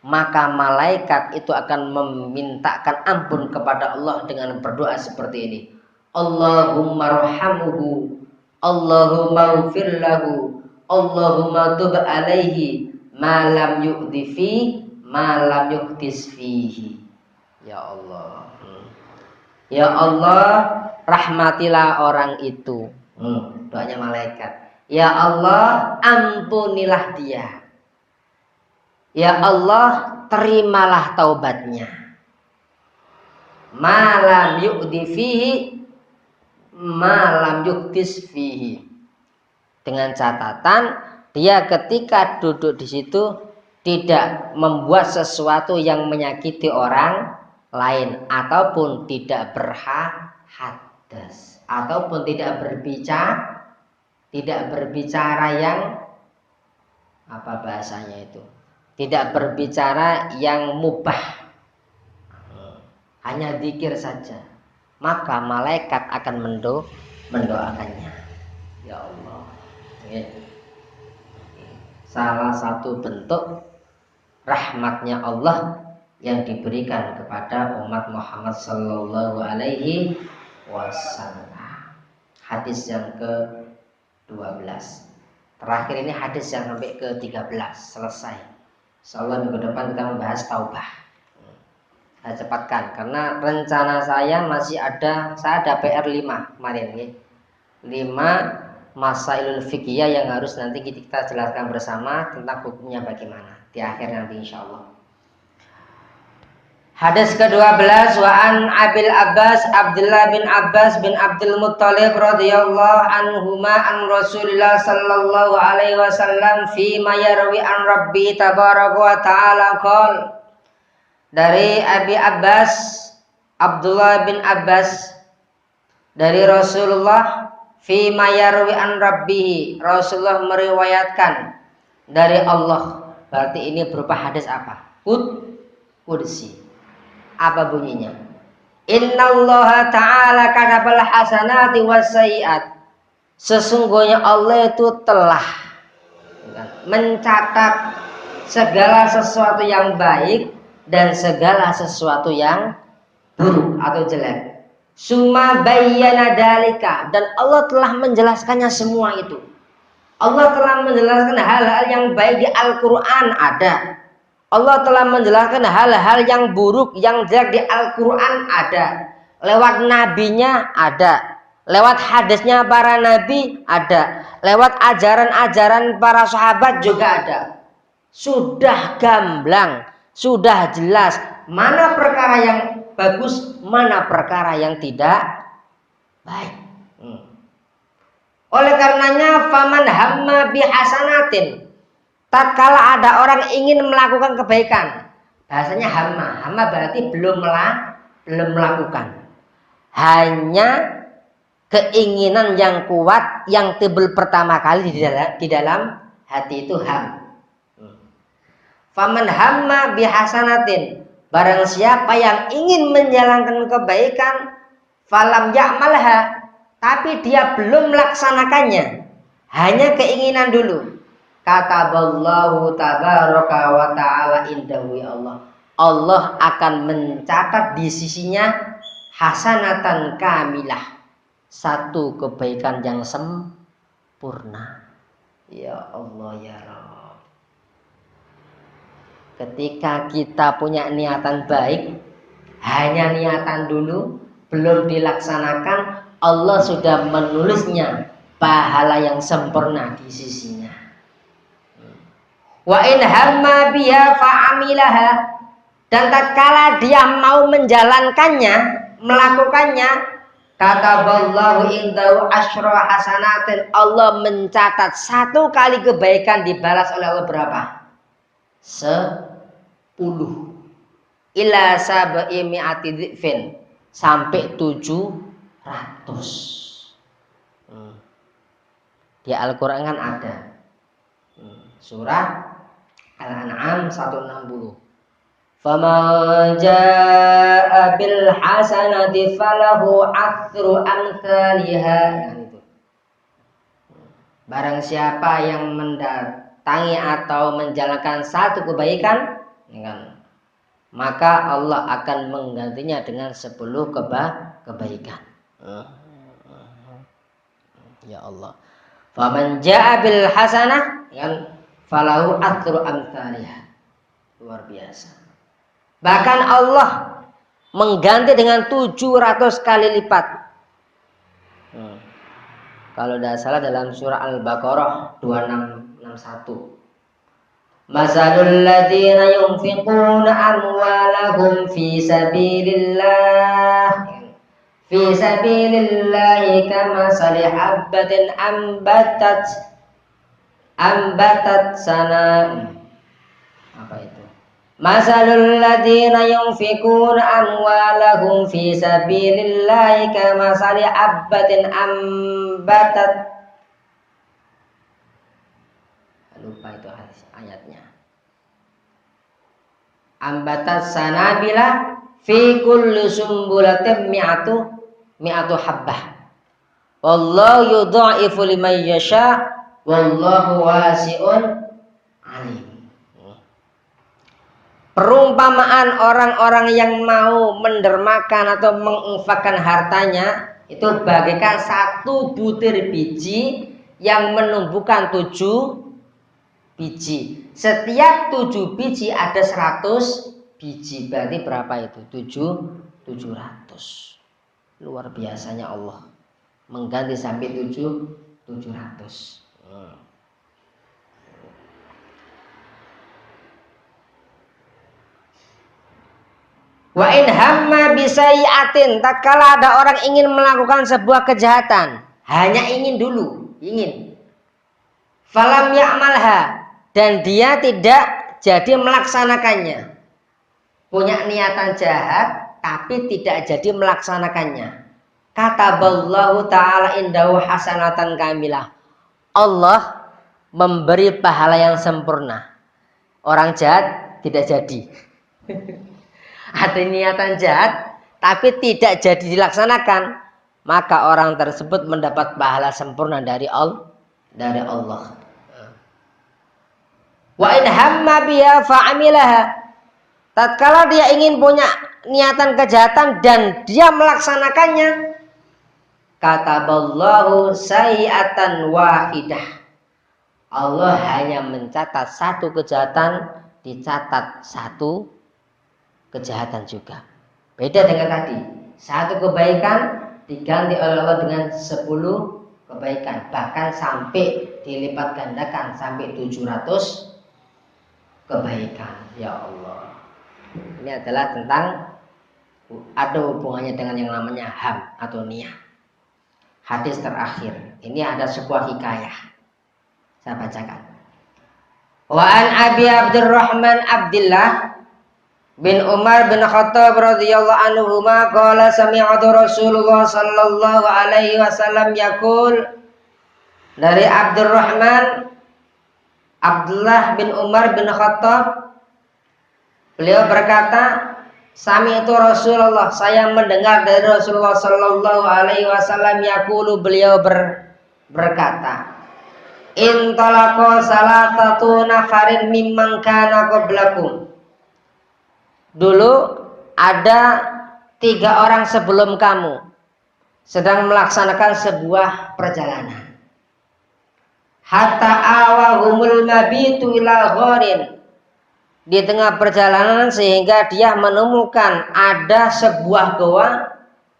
maka malaikat itu akan memintakan ampun kepada Allah dengan berdoa seperti ini: Allahumma rahamhu, Allahumma ighfir lahu, Allahumma tub alaihi ma lam yu'di fi ma lam yuhdis fihi. Ya Allah, ya Allah, rahmatilah orang itu. Doanya malaikat. Ya Allah, ampunilah dia. Ya Allah, terimalah taubatnya. Malam yu'di fihi, malam yuktis fihi. Dengan catatan dia ketika duduk di situ tidak membuat sesuatu yang menyakiti orang lain, ataupun tidak berhadas, ataupun tidak berbicara yang apa bahasanya itu, tidak berbicara yang mubah, hanya zikir saja, maka malaikat akan mendoakannya. Ya Allah, salah satu bentuk rahmatnya Allah yang diberikan kepada umat Muhammad sallallahu alaihi wasallam. Hadis yang ke-12. Terakhir ini hadis yang sampai ke-13 selesai. Insyaallah minggu depan kita membahas taubah. Saya cepatkan karena rencana saya masih ada, saya ada PR 5 kemarin ya. 5 masailul fiqhiyah yang harus nanti kita jelaskan bersama tentang hukumnya bagaimana di akhir nanti insyaallah. Hadis ke-12, wa an Abil Abbas Abdullah bin Abbas bin Abdul Muttalib radhiyallahu anhuma an Rasulillah sallallahu alaihi wasallam fi ma yarwi an Rabbi tabaraka wa ta'ala qol. Dari Abi Abbas Abdullah bin Abbas dari Rasulullah, fi ma yarwi an Rabbihi, Rasulullah meriwayatkan dari Allah. Berarti ini berupa hadis apa? Qudsi. Apa bunyinya? Innallaha ta'ala katabal hasanati wassayiat. Sesungguhnya Allah itu telah mencatat segala sesuatu yang baik dan segala sesuatu yang buruk atau jelek. Summa bayyana dalika, dan Allah telah menjelaskannya semua itu. Allah telah menjelaskan hal-hal yang baik di Al-Quran ada. Allah telah menjelaskan hal-hal yang buruk, yang jelek di Al-Quran ada. Lewat nabinya ada. Lewat hadisnya para nabi ada. Lewat ajaran-ajaran para sahabat juga ada. Sudah gamblang, sudah jelas mana perkara yang bagus, mana perkara yang tidak baik. Oleh karenanya faman hamma bihasanatin, tatkala ada orang ingin melakukan kebaikan, bahasanya hamma berarti belum melakukan, hanya keinginan yang kuat yang timbul pertama kali di dalam hati itu ham. Faman hamma bihasanatin, barang siapa yang ingin menjalankan kebaikan, falam ya'malha, tapi dia belum melaksanakannya, hanya keinginan dulu. Kataballahu tabaraka wa ta'ala indahu, ya Allah, Allah akan mencatat di sisinya hasanatan kamilah, satu kebaikan yang sempurna. Ya Allah ya Rabb. Ketika kita punya niatan baik, hanya niatan dulu, belum dilaksanakan, Allah sudah menulisnya pahala yang sempurna di sisinya. Wa in hamma biha fa'amilaha, dan tatkala dia mau menjalankannya, melakukannya, kataballahu indahu asyra hasanatin, Allah mencatat 1 kali kebaikan dibalas oleh Allah berapa? 10 ila sab'i mi'ati dhifin, sampai 700. Di Al-Quran kan ada surah Al-An'am 160. Faman jaa'a bil hasanati falahu atsru amsalihha. Barang siapa yang mendatangi atau menjalankan 1 kebaikan, maka Allah akan menggantinya dengan 10 kebaikan. Ya Allah. Faman jaa'a bil hasanah, falahu atsru amsalihha. Luar biasa. Bahkan Allah mengganti dengan 700 kali lipat. Kalau tidak salah dalam surah Al-Baqarah 2661. Masalul ladzina yunfiquna amwalahum fi sabilillah kamasali habbatin ambatat sana. Apa itu? Masalul ladzina yunfiquna amwalahum fi sabilillahi kamasali habbatin ambatat, lupa itu ayatnya. Ambatat sanabila fi kulli sumbulatin mi'atu habbah. Wallahu yudha'ifu liman yasha wallahu wasi'un alim. Perumpamaan orang-orang yang mau mendermakan atau menginfakkan hartanya itu bagaikan 1 butir biji yang menumbuhkan 7 biji. Setiap 7 biji ada 100 biji. Berarti berapa itu? 700. Luar biasanya Allah mengganti sampai 700. Wa in hamma bisayyatin, tatkala ada orang ingin melakukan sebuah kejahatan, hanya ingin dulu, ingin. Falam ya'malha, dan dia tidak jadi melaksanakannya. Punya niatan jahat tapi tidak jadi melaksanakannya. Kataballahu ta'ala indahu hasanatan kamilah. Allah memberi pahala yang sempurna. Orang jahat tidak jadi. Ada niatan jahat tapi tidak jadi dilaksanakan, maka orang tersebut mendapat pahala sempurna dari Allah. Wa in hamma biha fa'amilaha, tatkala dia ingin punya niatan kejahatan dan dia melaksanakannya, kataballahu sayyi'atan wahidah, Allah hanya mencatat 1 kejahatan, dicatat 1 kejahatan juga. Beda dengan tadi, 1 kebaikan diganti oleh Allah dengan 10 kebaikan, bahkan sampai dilipat gandakan sampai 700 kebaikan. Ya Allah, ini adalah tentang ada hubungannya dengan yang namanya ham atau niyah. Hadis terakhir ini ada sebuah hikayah, saya bacakan. Wa an Abi Abdurrahman Abdillah bin Umar bin Khattab radhiyallahu anhu ma qala sami'tu Rasulullah sallallahu alaihi wasallam yaqul, dari Abdurrahman Abdullah bin Umar bin Khattab, beliau berkata, sami'tu Rasulullah, saya mendengar dari Rasulullah sallallahu alaihi wasallam yaqulu, beliau berkata, in talaqa salatatu nafarin mimman kana qablakum. Dulu ada 3 orang sebelum kamu sedang melaksanakan sebuah perjalanan. Hatta awahumul mabitu ila gharin, di tengah perjalanan sehingga dia menemukan ada sebuah goa,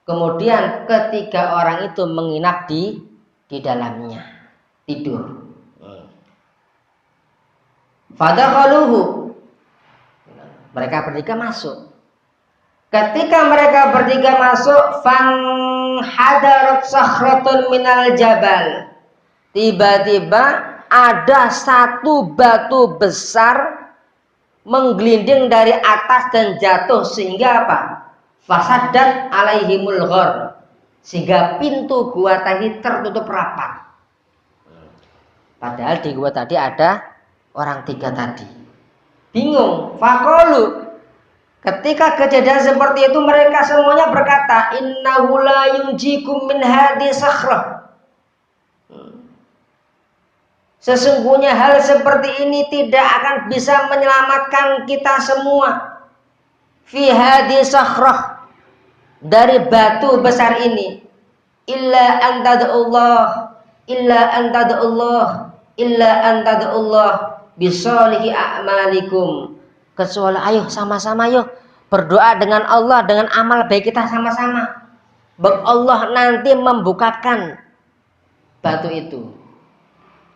kemudian ketiga orang itu menginap di dalamnya, tidur. Fadakhaluhu. Mereka bertiga masuk. Ketika mereka bertiga masuk, fanhadarat sakhratun minal jabal. Tiba-tiba ada satu batu besar menggelinding dari atas dan jatuh sehingga apa? Fasaddat alaihimul ghor. Sehingga pintu gua tadi tertutup rapat. Padahal di gua tadi ada orang tiga tadi. Bingung, faqalu. Ketika kejadian seperti itu mereka semuanya berkata, innahu la yunjikum min hadhi sakhrah. Sesungguhnya hal seperti ini tidak akan bisa menyelamatkan kita semua. Fi hadhi sakhrah, dari batu besar ini. Illa antadullah, illa antadullah, illa antadullah bisolihi a'malikum. Kecuali ayo sama-sama yuk berdoa dengan Allah dengan amal baik kita sama-sama. Allah nanti membukakan batu itu.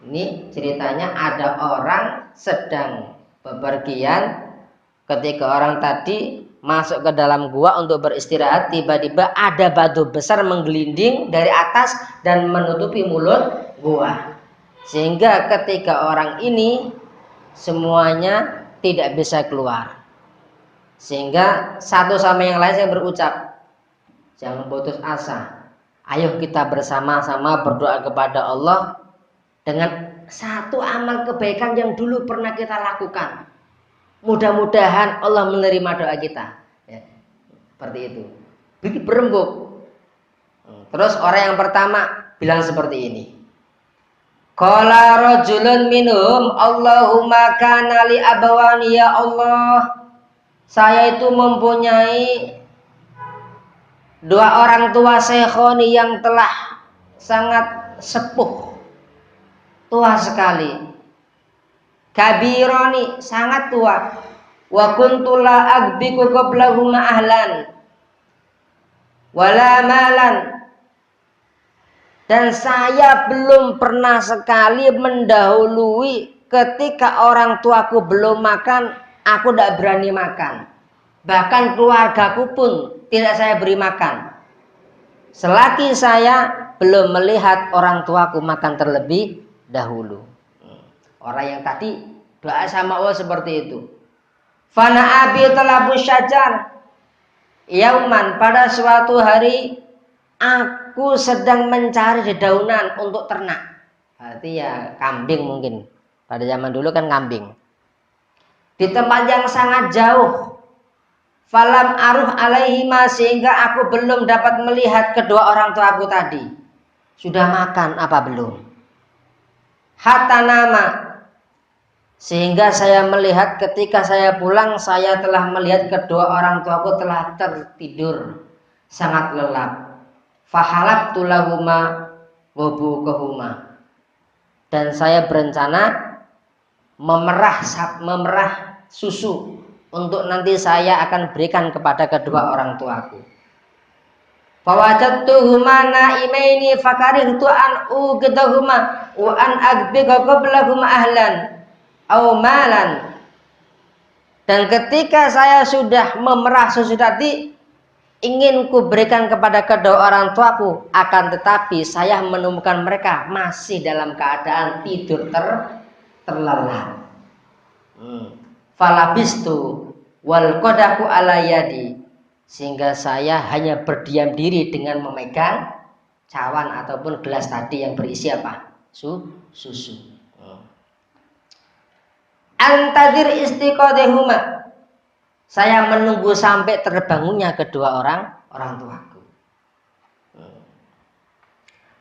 Ini ceritanya ada orang sedang bepergian, ketika orang tadi masuk ke dalam gua untuk beristirahat, tiba-tiba ada batu besar menggelinding dari atas dan menutupi mulut gua. Sehingga ketika orang ini semuanya tidak bisa keluar. Sehingga satu sama yang lain saya berucap, jangan putus asa. Ayo kita bersama-sama berdoa kepada Allah dengan satu amal kebaikan yang dulu pernah kita lakukan. Mudah-mudahan Allah menerima doa kita. Ya, seperti itu. Begitu berembuk. Terus orang yang pertama bilang seperti ini. Qala rajulun minhum Allahumma kana li abawani, ya Allah, saya itu mempunyai dua orang tua syekhoni yang telah sangat sepuh, tua sekali. Kabironi, sangat tua. Wa kuntu la agbiku qablahuma ahlan wala malan. Dan saya belum pernah sekali mendahului ketika orang tuaku belum makan, aku tidak berani makan. Bahkan keluargaku pun tidak saya beri makan. Selagi saya belum melihat orang tuaku makan terlebih dahulu. Orang yang tadi doa sama Allah seperti itu. Fana abi talabu syajar. Yauman, pada suatu hari aku sedang mencari dedaunan untuk ternak. Berarti ya kambing mungkin. Pada zaman dulu kan kambing. Di tempat yang sangat jauh. Falam aruh alaihima, sehingga aku belum dapat melihat kedua orang tua aku tadi. Sudah makan apa belum? Hatta nama. Sehingga saya melihat ketika saya pulang, saya telah melihat kedua orang tuaku telah tertidur. Sangat lelap. Fahalabtu lahuma wabukahuma. Dan saya berencana memerah susu untuk nanti saya akan berikan kepada kedua orang tuaku. Fawajadtuhuma naimaini fakarihtu an ugdahuma wa an agbiga qablahuma ahlan aw malan. Dan ketika saya sudah memerah susu tadi, ingin ku berikan kepada kedua orang tuaku, akan tetapi saya menemukan mereka masih dalam keadaan tidur terlelap. Falabistu wal qadaku ala yadi, sehingga saya hanya berdiam diri dengan memegang cawan ataupun gelas tadi yang berisi apa? Susu. Antadir istiqodehuma, saya menunggu sampai terbangunnya kedua orang tuaku.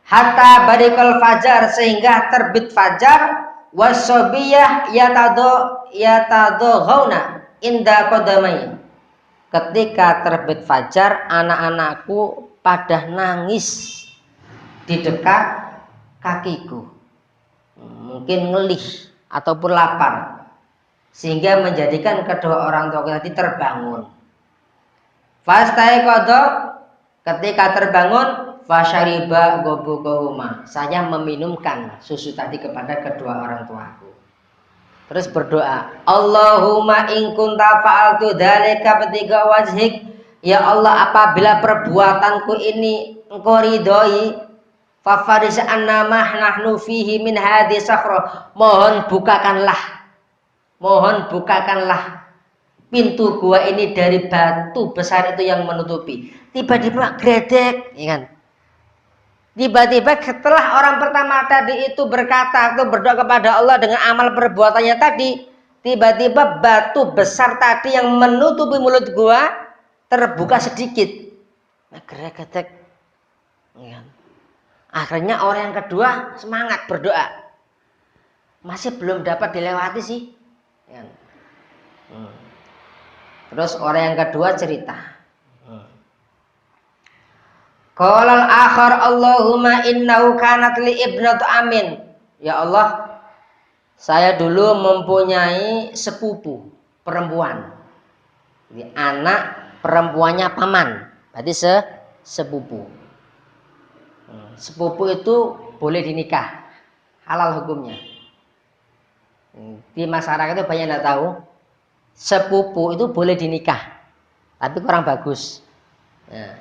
Hatta barikal fajar, sehingga terbit fajar. Wasobiyah yatado gauna inda kodamai. Ketika terbit fajar, anak-anakku pada nangis di dekat kakiku. Mungkin ngelih ataupun lapar, sehingga menjadikan kedua orang tua tadi terbangun. Fastaiqadha, ketika terbangun, fasyariba gobukohuma, saya meminumkan susu tadi kepada kedua orang tuaku. Terus berdoa, Allahumma in kunta fa'altu dzalika bitiga wajhik. Ya Allah, apabila perbuatanku ini Engkau ridhoi, fafarish anna ma nahnu fihi min hadhi sakhra. Mohon bukakanlah pintu gua ini dari batu besar itu yang menutupi. Tiba-tiba gredek, ya kan? Tiba-tiba setelah orang pertama tadi itu berkata atau berdoa kepada Allah dengan amal perbuatannya tadi, tiba-tiba batu besar tadi yang menutupi mulut gua terbuka sedikit. Gredek. Ya. Akhirnya orang yang kedua semangat berdoa. Masih belum dapat dilewati sih. Ya. Terus orang yang kedua cerita. Qala al-akhar Allahumma innahu kanat li ibnatu amin. Ya Allah, saya dulu mempunyai sepupu perempuan. Jadi anak perempuannya paman. Berarti sepupu. Sepupu itu boleh dinikah. Halal hukumnya. Di masyarakat itu banyak yang tidak tahu. Sepupu itu boleh dinikah. Tapi kurang bagus. Ya.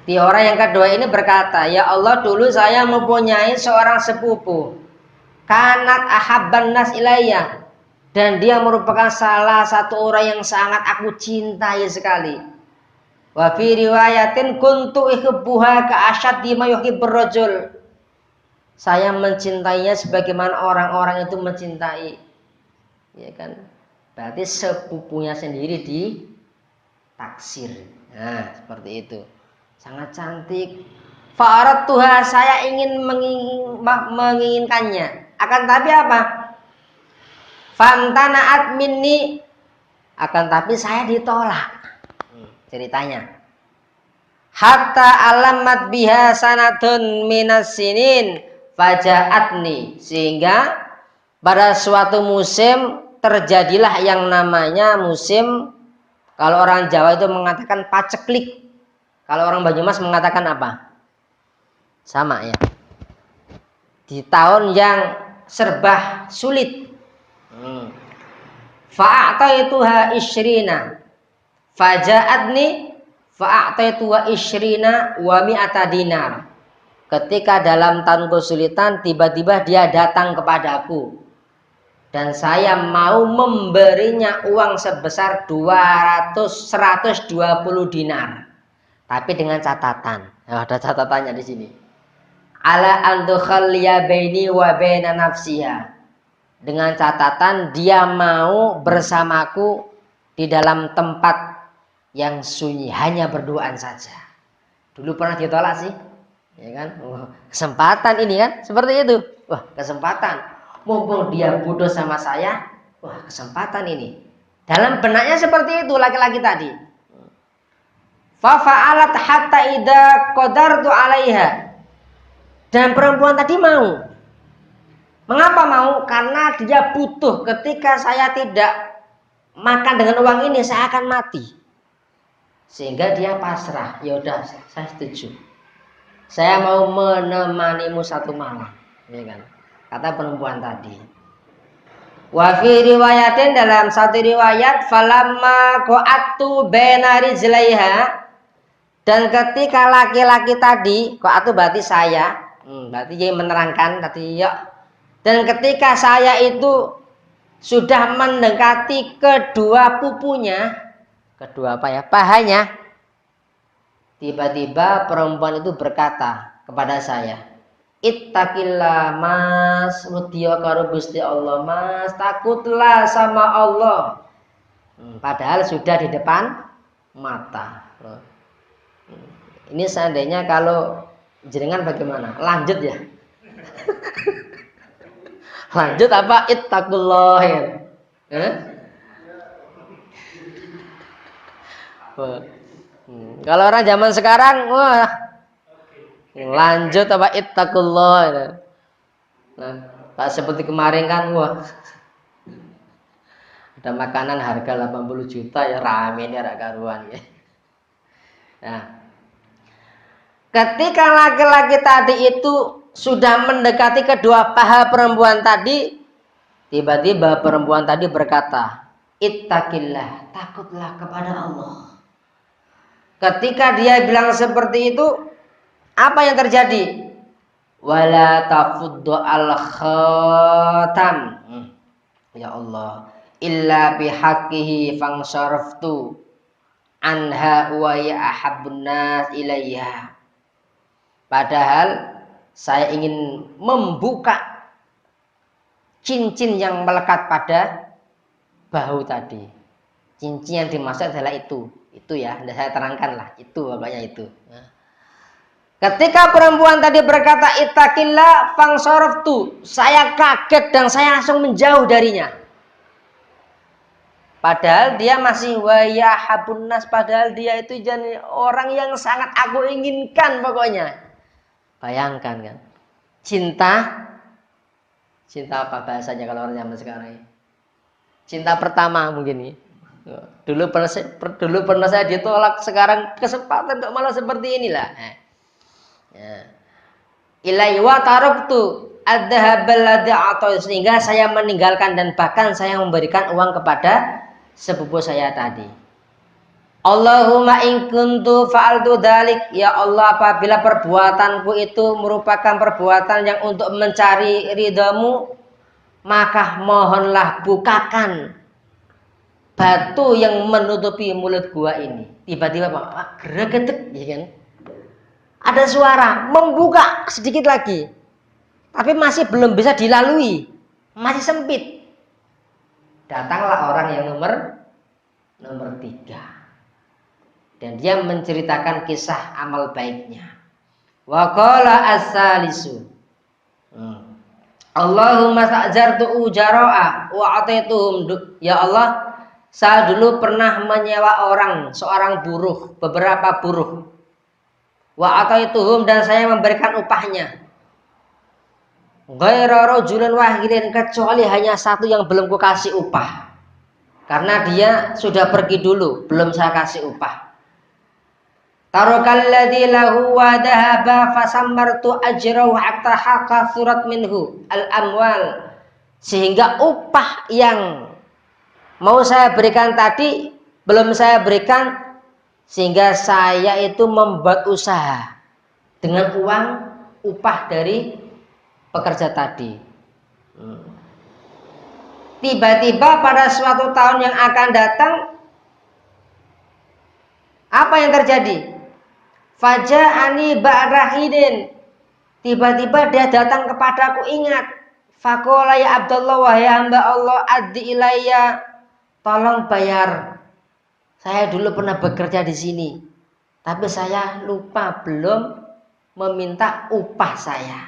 Di orang yang kedua ini berkata, ya Allah, dulu saya mempunyai seorang sepupu. Kanat ahabban nas ilayya. Dan dia merupakan salah satu orang yang sangat aku cintai sekali. Wa fi riwayatin kuntu ihibbuha ka'asyaddi ma yuhibbur rajul. Saya mencintainya sebagaimana orang-orang itu mencintai. Ya kan? Berarti sepupunya sendiri ditaksir. Nah, seperti itu. Sangat cantik. Fa'arat Tuhan, saya ingin menginginkannya. Akan tapi apa? Fantanaat minni. Akan tapi saya ditolak. Ceritanya. Hatta alamat biha sanatun minas sinin fajaatni. Sehingga pada suatu musim terjadilah yang namanya musim, kalau orang Jawa itu mengatakan paceklik. Kalau orang Banyumas mengatakan apa? Sama ya. Di tahun yang serba sulit. Fa'ataituha isyrina. Faja'atni fa'ataituha isyrina wa mi'ata dinar. Ketika dalam tahun kesulitan, tiba-tiba dia datang kepadaku. Dan saya mau memberinya uang sebesar 120 dinar. Tapi dengan catatan. Nah, ada catatannya di sini. Ala antukhalliya baini wa baina nafsiha. Dengan catatan dia mau bersamaku di dalam tempat yang sunyi, hanya berduaan saja. Dulu pernah ditolak sih. Ya kan? Kesempatan ini kan seperti itu. Wah, kesempatan. Mumpung dia bodoh sama saya, wah, kesempatan ini. Dalam benaknya seperti itu laki-laki tadi. Fa fa'alat hatta idza qadartu 'alaiha. Dan perempuan tadi mau. Mengapa mau? Karena dia butuh. Ketika saya tidak makan dengan uang ini, saya akan mati. Sehingga dia pasrah. Ya udah, saya setuju. Saya mau menemanimu satu malam, ya kan? Kata perempuan tadi. Wa fi riwayatin, dalam satu riwayat, falamma qa'attu baina rijlaiha. Dan ketika laki-laki tadi, qa'attu berarti saya, berarti dia menerangkan tadi ya. Dan ketika saya itu sudah mendekati kedua pupunya, kedua apa ya? Pahanya. Tiba-tiba perempuan itu berkata kepada saya, Ittaqillah mas, mutiya karo Gusti Allah mas, takutlah sama Allah. Padahal sudah di depan mata. Ini seandainya kalau jenengan bagaimana? Lanjut ya. Lanjut apa? Ittaqullah ya. Kalau orang zaman sekarang, wah, lanjut apa ittaqullah. Nah, tak seperti kemarin kan, wah, ada makanan harga 80 juta ya, rame ini ada karuan ya. Nah, ketika laki-laki tadi itu sudah mendekati kedua paha perempuan tadi, Tiba-tiba perempuan tadi berkata, ittaqillah, takutlah kepada Allah. Ketika dia bilang seperti itu, apa yang terjadi? Wala tafuddu al khatam. Ya Allah, illa bihaqqihi fangsaraftu anha wa ya ahabbun nas ilayya. Padahal saya ingin membuka cincin yang melekat pada bahu tadi. Cincin yang dimaksud adalah itu ya. Saya terangkan lah, itu pokoknya itu. Ketika perempuan tadi berkata ittaqillah fangsaraftu, saya kaget dan saya langsung menjauh darinya. Padahal dia masih waya habun nas, padahal dia itu jadi orang yang sangat aku inginkan pokoknya. Bayangkan kan, cinta apa bahasanya kalau orang zaman sekarang ini? Cinta pertama mungkin ini. Dulu pernah saya ditolak, sekarang kesempatan untuk malah seperti inilah. Ilai wa taraktu adhabal ladzi atau, sehingga saya meninggalkan dan bahkan saya memberikan uang kepada sepupu saya tadi. Allahumma in kuntu fa'altu dzalik, ya Allah, apabila perbuatanku itu merupakan perbuatan yang untuk mencari ridhamu, maka mohonlah bukakan batu yang menutupi mulut gua ini. Tiba-tiba Pak, gregetek, ya kan? Ada suara membuka sedikit lagi, tapi masih belum bisa dilalui, masih sempit. Datanglah orang yang nomor 3. Dan dia menceritakan kisah amal baiknya. Wa qala as-salisu, Allahumma sa'jartu ujara'a wa ataituhum. Ya Allah, saya dulu pernah menyewa seorang buruh, beberapa buruh. Wa ataituhum, dan saya memberikan upahnya. Ghaira rajulin wahidin, kecuali hanya satu yang belum kukasih upah. Karena dia sudah pergi dulu, belum saya kasih upah. Tarokalladzi lahu wa dhahaba fasammartu ajrahu hatta haqa surat minhu al-amwal, sehingga upah yang mau saya berikan tadi belum saya berikan, sehingga saya itu membuat usaha dengan uang upah dari pekerja tadi. Tiba-tiba pada suatu tahun yang akan datang, apa yang terjadi? Faja'ani ba'rahidin, tiba-tiba dia datang kepadaku, ingat. Faqala ya Abdullah, wahai hamba Allah, addi ilayya, tolong bayar. Saya dulu pernah bekerja di sini, tapi saya lupa belum meminta upah saya.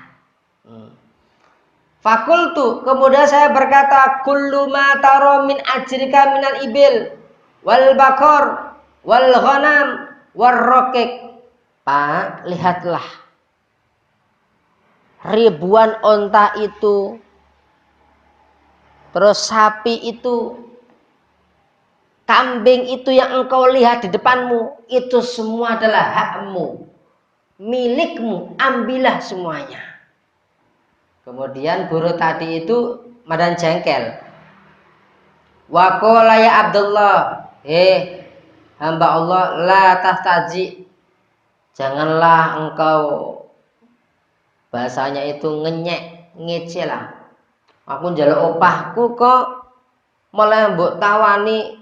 Fakultu, kemudian saya berkata, kullu ma tara min ajrika minal ibil wal bakor wal ghanam war rokek. Pak, lihatlah ribuan onta itu, terus sapi itu, kambing itu yang engkau lihat di depanmu, itu semua adalah hakmu, milikmu, ambillah semuanya. Kemudian guru tadi itu madan jengkel. Wa qala ya Abdullah, hamba Allah, la tahtaji, janganlah engkau, bahasanya itu ngenyek, ngece lah. Aku njaluk opahku kok malah mbok tawani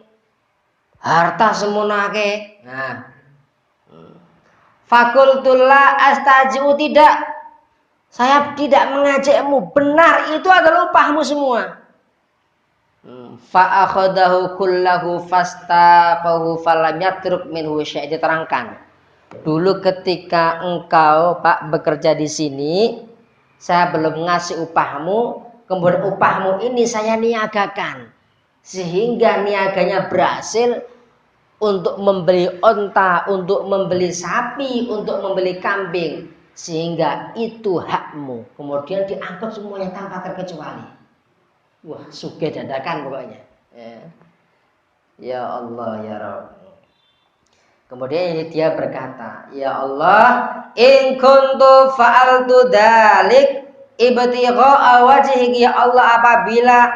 harta semunake. Nah, fakultul la astaji'u, tidak, saya tidak mengajakmu, benar itu adalah upahmu semua. Fa akhadahu kullahu fastaqahu falam yatruk minhu syai', diterangkan. Dulu ketika engkau Pak bekerja di sini, saya belum ngasih upahmu, kemudian upahmu ini saya niagakan, sehingga niaganya berhasil untuk membeli onta, untuk membeli sapi, untuk membeli kambing, sehingga itu hakmu. Kemudian diangkut semuanya tanpa terkecuali. Wah, sugih dadakan pokoknya. Ya Allah ya Rabb. Kemudian ini dia berkata, ya Allah, in kuntu fa'altu dalik ibtigha'a wajhika, ya Allah, apabila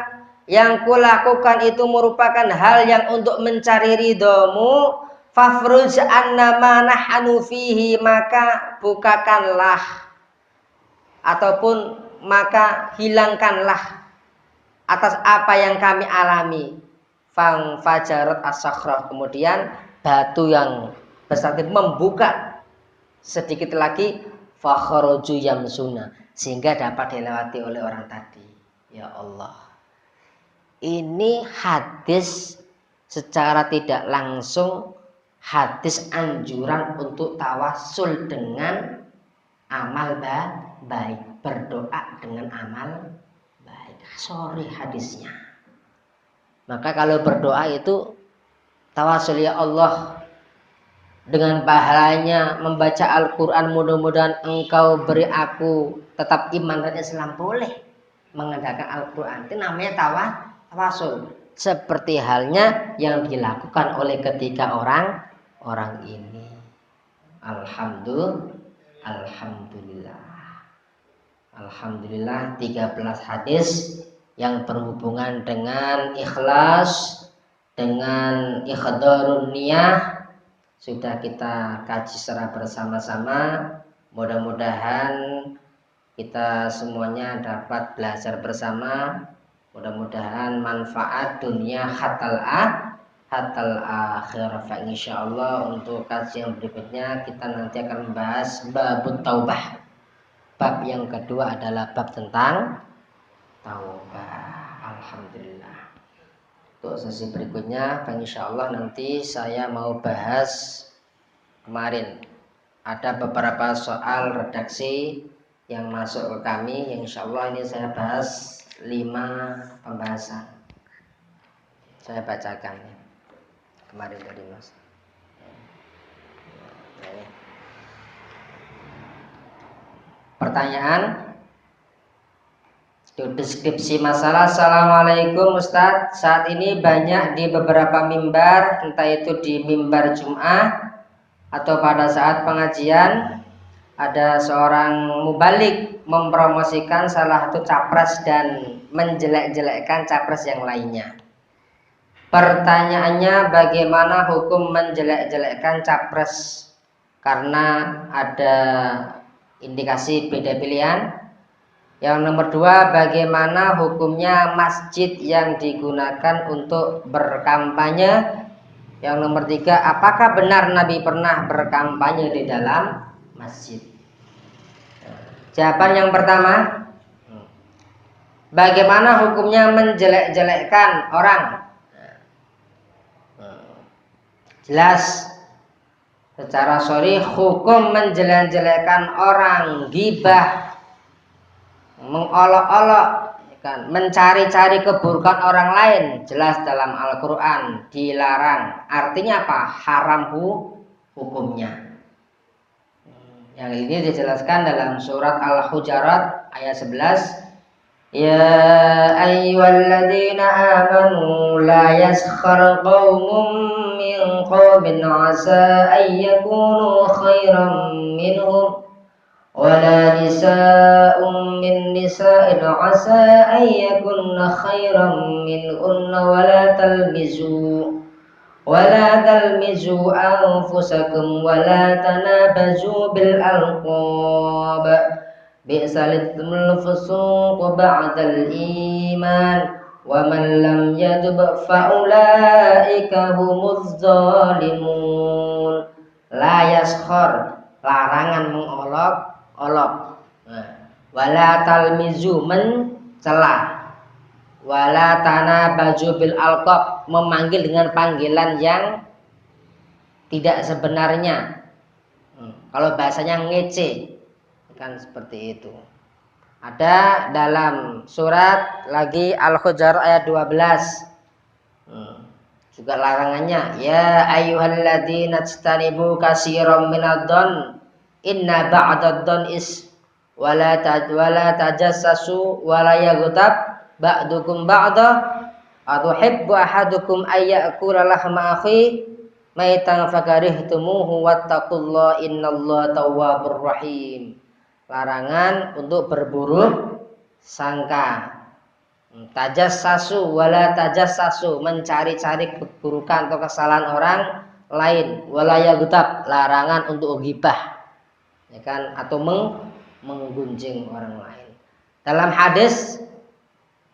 yang kulakukan itu merupakan hal yang untuk mencari ridhomu, fafruj annama nahnu fihi, maka bukakanlah ataupun maka hilangkanlah atas apa yang kami alami. Fang fajarat as-sakhrah, kemudian batu yang besar itu membuka sedikit lagi, fakhraju yamsuna, sehingga dapat dilewati oleh orang tadi. Ya Allah. Ini hadis secara tidak langsung hadis anjuran untuk tawasul dengan amal baik, berdoa dengan amal baik. Sorry hadisnya. Maka kalau berdoa itu tawasul, ya Allah, dengan pahalanya membaca Al-Quran, mudah-mudahan engkau beri aku tetap iman dan Islam, boleh mengandalkan Al-Quran. Itu namanya tawasul. Seperti halnya yang dilakukan oleh ketiga orang ini. Alhamdulillah 13 hadis yang berhubungan dengan ikhlas, dengan ikhdarun niyah sudah kita kaji secara bersama-sama. Mudah-mudahan kita semuanya dapat belajar bersama. Mudah-mudahan manfaat dunia hatal akhir. Insyaallah untuk kajian berikutnya kita nanti akan membahas babut taubah. Bab yang kedua adalah bab tentang taubah. Alhamdulillah. Untuk sesi berikutnya, insyaallah nanti saya mau bahas kemarin ada beberapa soal redaksi yang masuk ke kami, yang insyaallah ini saya bahas 5 pembahasan. Saya bacakan ya. Kemarin dari Mas. Pertanyaan, deskripsi masalah. Assalamualaikum Ustadz, saat ini banyak di beberapa mimbar, entah itu di mimbar Jum'ah atau pada saat pengajian, ada seorang mubalik mempromosikan salah satu capres dan menjelek-jelekkan capres yang lainnya. Pertanyaannya, bagaimana hukum menjelek-jelekkan capres karena ada indikasi beda pilihan? Yang nomor 2, bagaimana hukumnya masjid yang digunakan untuk berkampanye? Yang nomor 3, apakah benar Nabi pernah berkampanye di dalam masjid? Jawaban yang pertama, bagaimana hukumnya menjelek-jelekkan orang? Jelas secara shar'i hukum menjelek-jelekkan orang, ghibah, mengolok-olok, kan, mencari-cari keburukan orang lain, jelas dalam Al-Quran dilarang. Artinya apa? Haram hukumnya. Yang ini dijelaskan dalam surat Al-Hujurat ayat 11. Ya ayyuhalladzina amanu la yaskhar qaumun min qaumin asa an yakunu khairan minhum wala nisa'un min nisa'in asa an yakunna khairan minhunna wala talmizu anfusakum wala tanabazu bil alqab bi'sal itsmul fusuq ba'dal iman wa man lam yatub fa ulaika humuz zalimun. La yaskhar, larangan mengolok-olok. Wala talmizu, mencela. Wala tanabaju bil alqab, memanggil dengan panggilan yang tidak sebenarnya. Kalau bahasanya ngece, kan seperti itu. Ada dalam surat lagi Al-Hujurat ayat 12. Juga larangannya, ya ayyuhalladzina ijtanibu katsiran minadh-dhon inna ba'dadh-dhon is wala tajassasu wala yaghtab ba'dukum ba'da atuhibbu ahadukum ayyakula lahma akhi maitan fakarihtumuhu wattaqullaha innallaha tawwabur rahim. Larangan untuk berburuk sangka. Tajassasu wala tajassasu, mencari-cari keburukan atau kesalahan orang lain. Wala yaghtab, larangan untuk ghibah, ya kan, atau menggunjing orang lain. Dalam hadis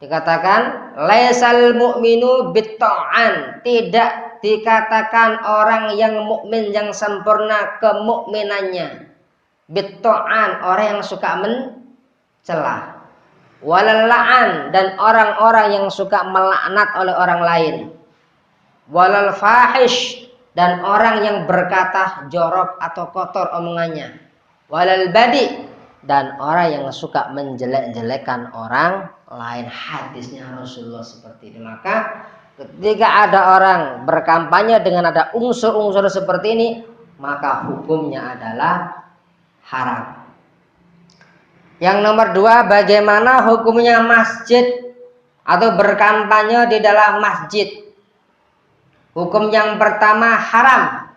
dikatakan laisal mu'minu bitta'an, tidak dikatakan orang yang mukmin yang sempurna kemukminannya. Bitta'an, orang yang suka mencela. Walal la'an, dan orang-orang yang suka melaknat oleh orang lain. Walal fahish, dan orang yang berkata jorok atau kotor omongannya. Walal badi, dan orang yang suka menjelek-jelekan orang lain. Hadisnya Rasulullah seperti ini. Maka ketika ada orang berkampanye dengan ada unsur-unsur seperti ini, maka hukumnya adalah haram. Yang nomor 2, bagaimana hukumnya masjid atau berkampanye di dalam masjid? Hukum yang pertama, haram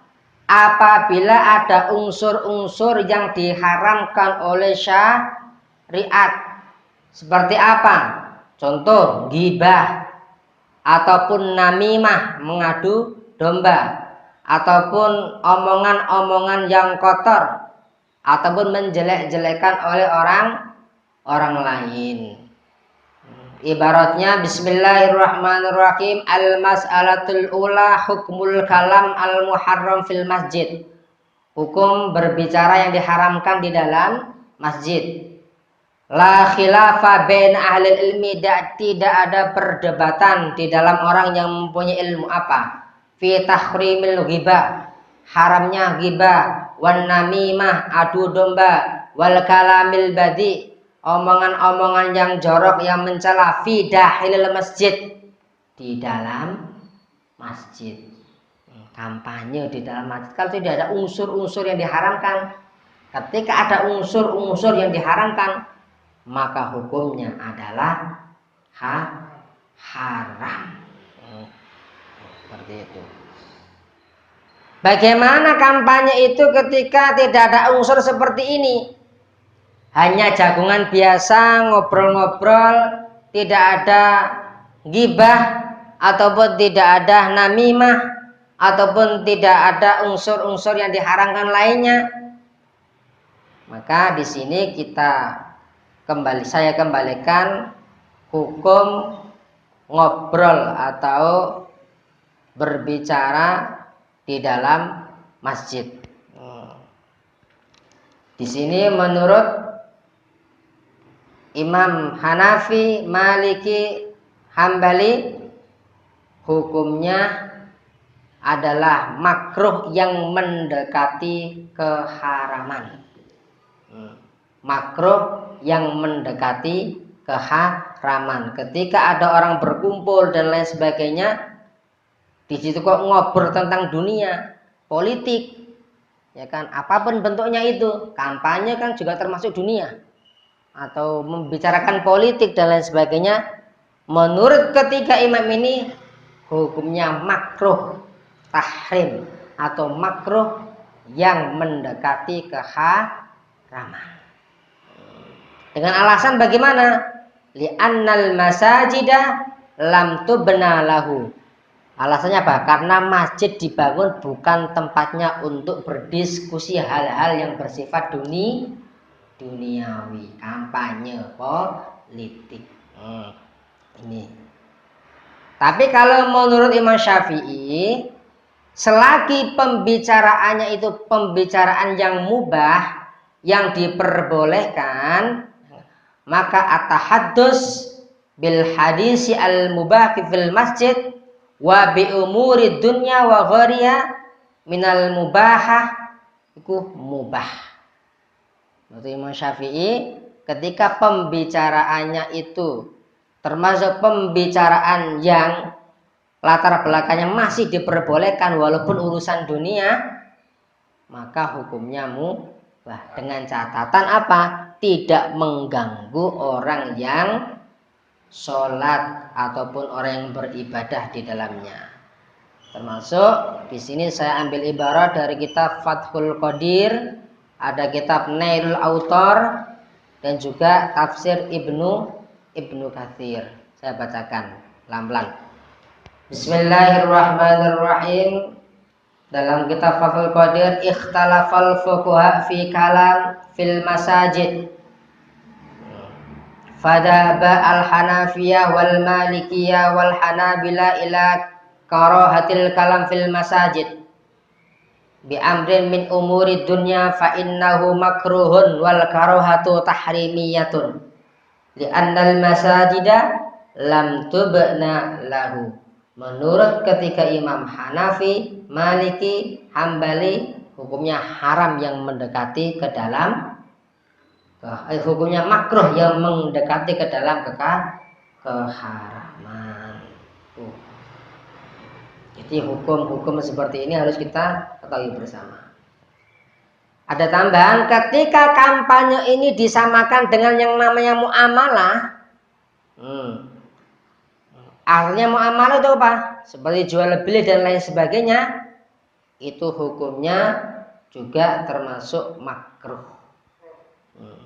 apabila ada unsur-unsur yang diharamkan oleh syariat. Seperti apa? Contoh, ghibah ataupun namimah, mengadu domba, ataupun omongan-omongan yang kotor, ataupun menjelek-jelekan oleh orang lain. Ibaratnya bismillahirrahmanirrahim, al-mas'alatul ula hukmul kalam al-muharram fil masjid. Hukum berbicara yang diharamkan di dalam masjid. La khilafa bain ahli ilmi, tidak ada perdebatan di dalam orang yang mempunyai ilmu apa? Fi tahrimil ghibah, haramnya ghibah, wan namimah, adu domba, wal kalamil badi, omongan-omongan yang jorok yang mencela, fi dahilil masjid, di dalam masjid. Kampanye di dalam masjid kalau tidak ada unsur-unsur yang diharamkan. Ketika ada unsur-unsur yang diharamkan, maka hukumnya adalah haram. Seperti itu. Bagaimana kampanye itu ketika tidak ada unsur seperti ini? Hanya jagungan biasa, ngobrol-ngobrol, tidak ada ghibah, ataupun tidak ada namimah, ataupun tidak ada unsur-unsur yang diharamkan lainnya. Maka di sini saya kembalikan hukum ngobrol atau berbicara di dalam masjid. Di sini menurut Imam Hanafi, Maliki, Hambali, hukumnya adalah makruh yang mendekati keharaman. Makruh yang mendekati keharaman. Ketika ada orang berkumpul dan lain sebagainya, di situ kok ngobrol tentang dunia, politik, ya kan? Apapun bentuknya itu, kampanye kan juga termasuk dunia, atau membicarakan politik dan lain sebagainya. Menurut ketiga imam ini, hukumnya makruh tahrim atau makruh yang mendekati keharaman. Dengan alasan bagaimana? Li'annal masajida lam tubna lahu. Alasannya apa? Karena masjid dibangun bukan tempatnya untuk berdiskusi hal-hal yang bersifat duniawi, kampanye politik. Ini. Tapi kalau menurut Imam Syafi'i, selagi pembicaraannya itu pembicaraan yang mubah, yang diperbolehkan, maka at-tahaddus bil hadisi al-mubah fil masjid wa bi umuri dunya wa ghariya minal mubahah, itu mubah. Menurut Imam Syafi'i, ketika pembicaraannya itu termasuk pembicaraan yang latar belakangnya masih diperbolehkan walaupun urusan dunia, maka hukumnya mubah, dengan catatan apa? Tidak mengganggu orang yang sholat ataupun orang yang beribadah di dalamnya. Termasuk di sini saya ambil ibarat dari kitab Fathul Qadir, ada kitab Nailul Autor, dan juga tafsir Ibnu Katsir. Saya bacakan pelan-pelan. Bismillahirrahmanirrahim. Dalam kitab Fathul Qadir, ikhtalafal fuqaha fi kalam fil masajid. Fadaba al-Hanafiyah wal Malikiyah wal Hanabila ila karahatil kalam fil masajid bi amrin min umuri dunya fa innahu makruhun wal karahatu tahrimiyatun li annal masajida lam tubna lahu. Menurut ketiga Imam Hanafi, Maliki, Hambali, hukumnya haram yang mendekati ke dalam hukumnya makruh yang mendekati ke dalam keharaman. Jadi hukum-hukum seperti ini harus kita ketahui bersama. Ada tambahan, ketika kampanye ini disamakan dengan yang namanya muamalah. Artinya muamalah itu apa? Seperti jual beli dan lain sebagainya. Itu hukumnya juga termasuk makruh.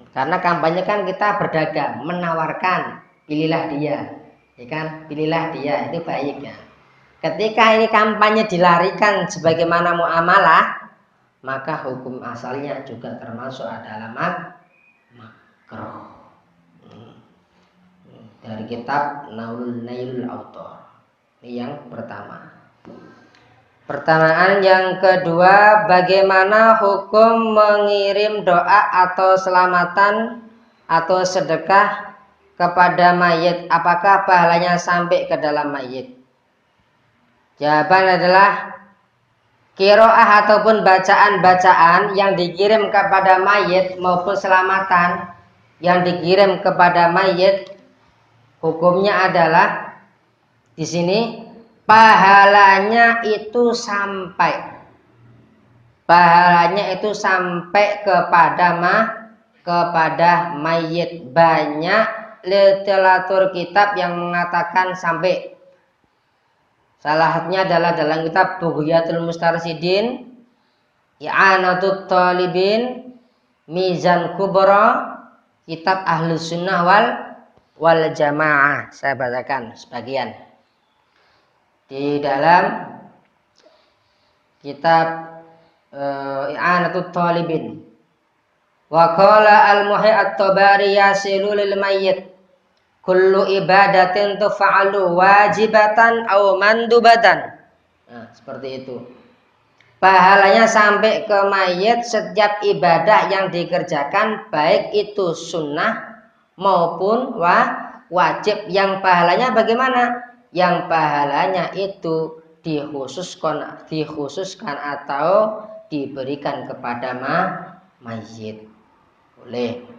Karena kampanye kan kita berdagang, menawarkan, pilihlah dia, ya kan? Pilihlah dia, itu baik ya. Ketika ini kampanye dilarikan sebagaimana muamalah, maka hukum asalnya juga termasuk adalah makruh. Dari kitab Nailul Autor. Ini yang pertama. Pertanyaan yang kedua, bagaimana hukum mengirim doa atau selamatan atau sedekah kepada mayit? Apakah pahalanya sampai ke dalam mayit? Jawaban adalah qiraah ataupun bacaan-bacaan yang dikirim kepada mayit maupun selamatan yang dikirim kepada mayit, hukumnya adalah di sini pahalanya itu sampai kepada mayit. Banyak literatur kitab yang mengatakan sampai. Salah satunya adalah dalam kitab Bughyatul Mustarsyidin, I'anatut Talibin, Mizan Kubra, kitab Ahlus Sunnah wal Jamaah. Saya bacakan sebagian. Di dalam kitab I'anatut Talibin, wa qala al-Muhyi at-Tabari yasilu lil mayyit kullu ibadatin tufa'alu wajibatan aw mandubatan. Nah, seperti itu. Pahalanya sampai ke mayit setiap ibadah yang dikerjakan, baik itu sunnah maupun wajib. Yang pahalanya bagaimana? Yang pahalanya itu dikhususkan atau diberikan kepada mayit. Boleh.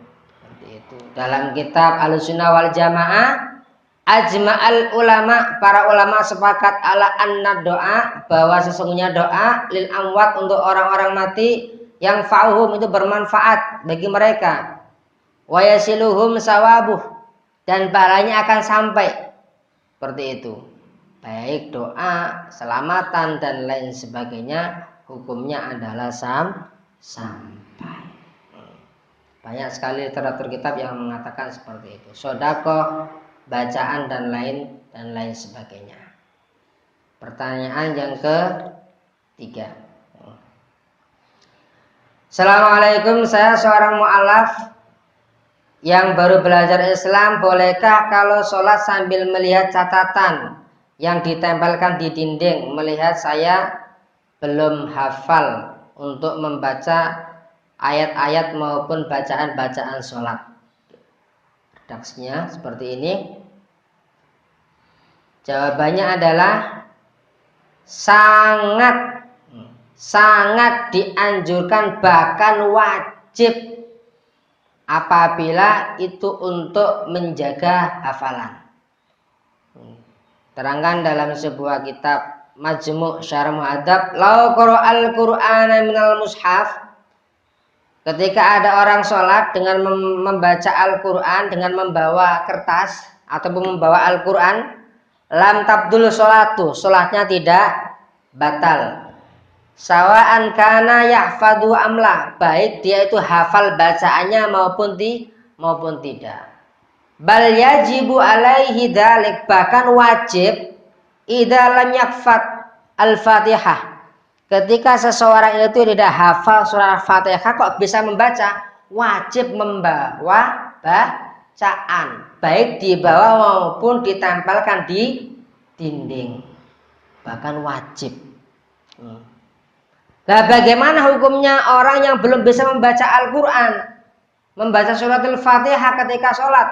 Itu dalam kitab Ahlussunnah wal Jamaah, ajma'al ulama, para ulama sepakat ala anna doa, bahwa sesungguhnya doa lil amwat, untuk orang-orang mati, yang fa'uhum, itu bermanfaat bagi mereka, wa yasiluhum sawabuh, dan pahalanya akan sampai. Seperti itu. Baik doa, selamatan dan lain sebagainya, hukumnya adalah sampai. Banyak sekali literatur kitab yang mengatakan seperti itu. Sedekah, bacaan dan lain sebagainya. Pertanyaan yang ketiga. Assalamualaikum, saya seorang mu'alaf yang baru belajar Islam. Bolehkah kalau sholat sambil melihat catatan yang ditempelkan di dinding, melihat saya belum hafal untuk membaca ayat-ayat maupun bacaan-bacaan sholat? Redaksinya seperti ini. Jawabannya adalah sangat dianjurkan, bahkan wajib apabila itu untuk menjaga hafalan. Terangkan dalam sebuah kitab Majmu' Syarah Muhadzab, lau qara'al Qur'ana minal mushaf, ketika ada orang sholat dengan membaca Al-Quran, dengan membawa kertas ataupun membawa Al-Quran, lam tabdul sholatu, sholatnya tidak batal. Sawa'an kana yahfadu amla, baik dia itu hafal bacaannya maupun tidak. Bal yajibu alaihi dzalik, bahkan wajib idza lam yakfat al-Fatihah. Ketika seseorang itu tidak hafal surah Al-Fatihah kok bisa membaca, wajib membawa bacaan, baik di bawah maupun ditempelkan di dinding. Bahkan wajib. Nah, bagaimana hukumnya orang yang belum bisa membaca Al-Quran, membaca surat Al-Fatihah ketika sholat?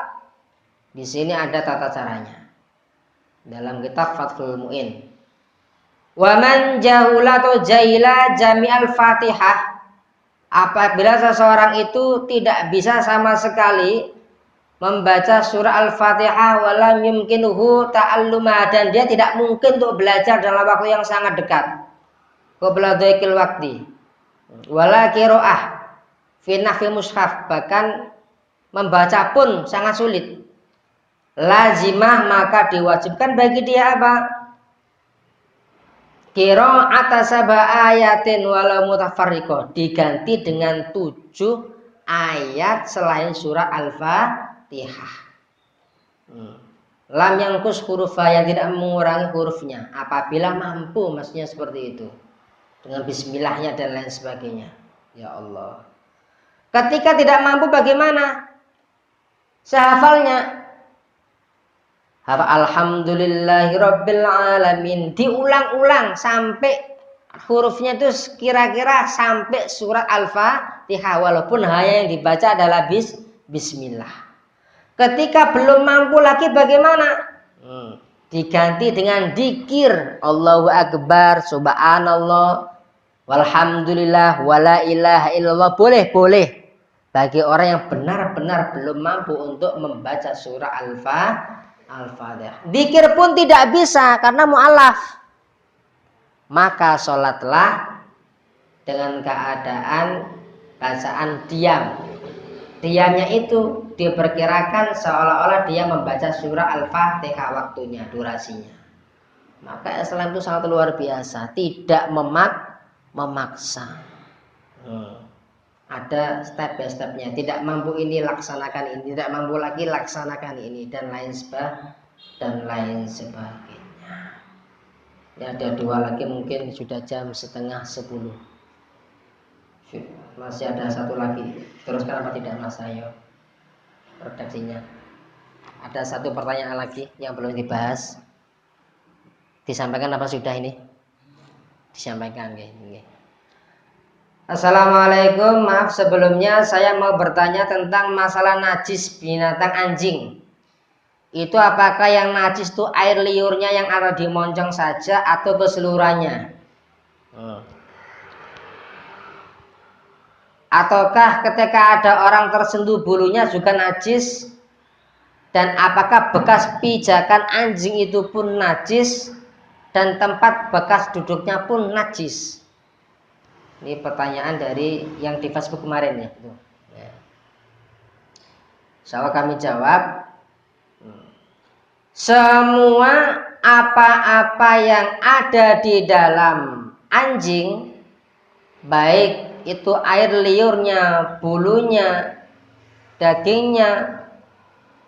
Di sini ada tata caranya dalam kitab Fathul Mu'in. Wa man jahula atau jahila jami'al Fatihah, apabila seseorang itu tidak bisa sama sekali membaca surah Al-Fatihah walam yumkinuhu ta'alluma, dan dia tidak mungkin untuk belajar dalam waktu yang sangat dekat, qabla dhaikil waqti, wala qiraah fi nahfi mushaf, bahkan membaca pun sangat sulit, lazimah, maka diwajibkan bagi dia apa? Qira'ata sab'a ayatin walau mutafarriqah, diganti dengan 7 ayat selain surah Al-Fatihah. Lam yangkus hurufah, yang tidak mengurangi hurufnya apabila mampu, maksudnya seperti itu, dengan bismillahnya dan lain sebagainya. Ya Allah. Ketika tidak mampu bagaimana? Sehafalnya. Alhamdulillahirabbil alamin, diulang-ulang sampai hurufnya itu kira-kira sampai surat Al-Fatihah, walaupun hanya yang dibaca adalah bismillah. Ketika belum mampu lagi bagaimana? Diganti dengan dzikir Allahu Akbar, subhanallah, walhamdulillah, wala ilaha illallah. Boleh bagi orang yang benar-benar belum mampu untuk membaca surah Al-Fatihah. Dzikir pun tidak bisa karena mu'alaf, maka sholatlah dengan keadaan bacaan diam. Diamnya itu diperkirakan seolah-olah dia membaca surah Al-Fatihah waktunya, durasinya. Maka Islam itu sangat luar biasa, tidak memaksa. Ada step by stepnya. Tidak mampu ini laksanakan ini, tidak mampu lagi laksanakan ini, dan lain sebagainya. Ya, ada 2 lagi, mungkin sudah jam 9:30. Masih ada 1 lagi. Teruskan apa tidak, Mas Ayo? Redaksinya. Ada 1 pertanyaan lagi yang belum dibahas. Disampaikan apa sudah ini? Disampaikan, nggih. Assalamualaikum, maaf sebelumnya saya mau bertanya tentang masalah najis binatang anjing. Itu apakah yang najis itu air liurnya yang ada di moncong saja atau keseluruhannya? Ataukah ketika ada orang tersentuh bulunya juga najis? Dan apakah bekas pijakan anjing itu pun najis dan tempat bekas duduknya pun najis? Ini pertanyaan dari yang di Facebook kemarin ya. Insyaallah kami jawab. Semua apa-apa yang ada di dalam anjing, baik itu air liurnya, bulunya, dagingnya,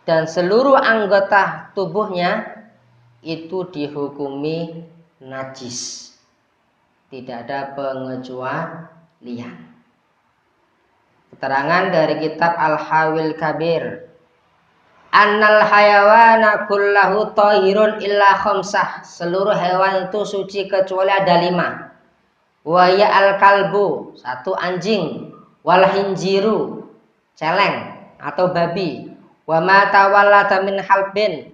dan seluruh anggota tubuhnya, itu dihukumi najis. Tidak ada pengecualian. Keterangan dari kitab Al-Hawil Kabir. Annal hayawana kullahu tahirun illa khamsah. Seluruh hewan itu suci kecuali ada 5. Wa ya al-kalbu, 1 anjing, wal hinjiru, celeng atau babi, wa ma tawallada min halbin,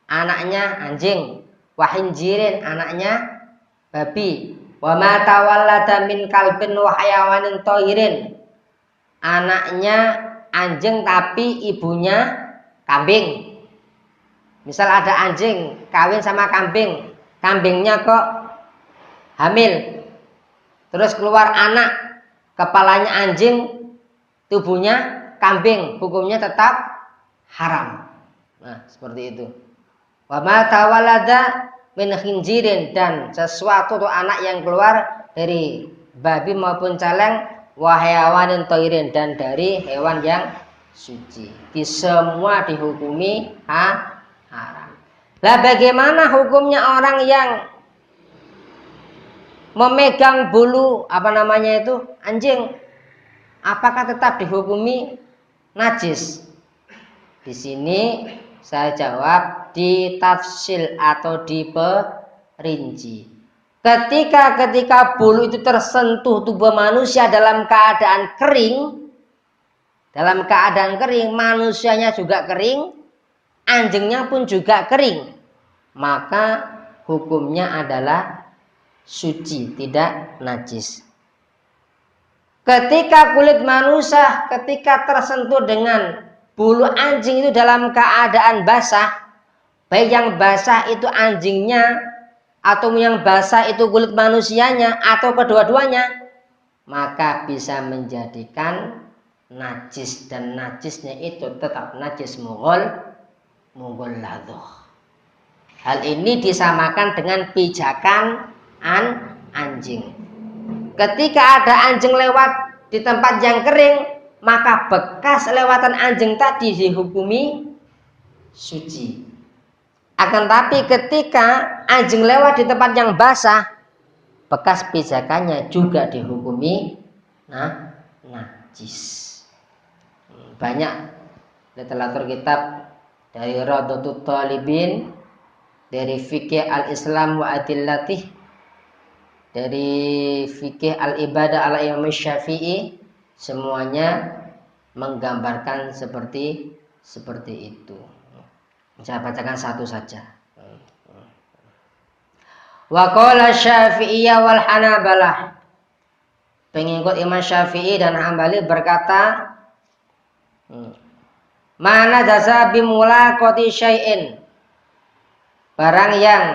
anaknya anjing, wa hinjirin, anaknya babi, wa ma tawallada min kalbin wa hayawanin tahirin, anaknya anjing tapi ibunya kambing. Misal ada anjing kawin sama kambing, kambingnya kok hamil, terus keluar anak, kepalanya anjing, tubuhnya kambing, hukumnya tetap haram. Nah, seperti itu. Wa ma tawallada min khinjirin, dan sesuatu atau anak yang keluar dari babi maupun celeng, wa hayawanin thairin, dan dari hewan yang suci. Di semua dihukumi haram. Lah bagaimana hukumnya orang yang memegang bulu anjing? Apakah tetap dihukumi najis? Di sini saya jawab ditafsil atau diperinci. Ketika bulu itu tersentuh tubuh manusia dalam keadaan kering, manusianya juga kering, anjingnya pun juga kering, maka hukumnya adalah suci, tidak najis. Ketika kulit manusia tersentuh dengan bulu anjing itu dalam keadaan basah, baik yang basah itu anjingnya atau yang basah itu kulit manusianya atau kedua-duanya, maka bisa menjadikan najis, dan najisnya itu tetap najis mughalladhah. Hal ini disamakan dengan pijakan anjing. Ketika ada anjing lewat di tempat yang kering, maka bekas lewatan anjing tadi dihukumi suci. Akan tapi ketika anjing lewat di tempat yang basah, bekas pijakannya juga dihukumi najis. Banyak literatur kitab dari Rawdatul Talibin, dari Fikih al-Islam wa Adillatih, dari Fikih al-Ibadah ala Imam Syafi'i, semuanya menggambarkan seperti itu. Saya bacakan satu saja. Wa qala Syafi'iyya wal Hanabalah. Pengikut Imam Syafi'i dan Hambali berkata, mana jasa bimulaqati syai'in, barang yang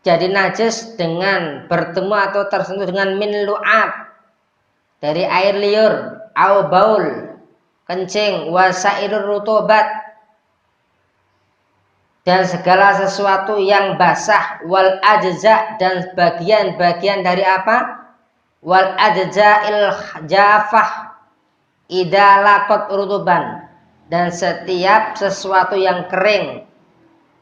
jadi najis dengan bertemu atau tersentuh dengan min lu'ab, dari air liur, au baul, kencing, wasairur rutubat, dan segala sesuatu yang basah, wal ajza, dan bagian-bagian dari apa? Wal ajza'il jafah idza laqat rutuban, dan setiap sesuatu yang kering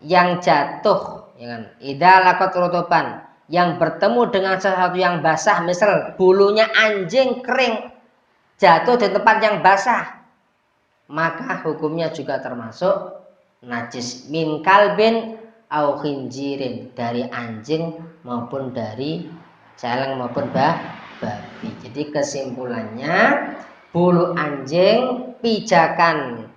yang jatuh, idza laqat rutuban, yang bertemu dengan sesuatu yang basah, misal bulunya anjing kering jatuh di tempat yang basah, maka hukumnya juga termasuk najis. Min kalbin au khinjirin, dari anjing maupun dari celeng maupun babi. Jadi kesimpulannya, bulu anjing, pijakan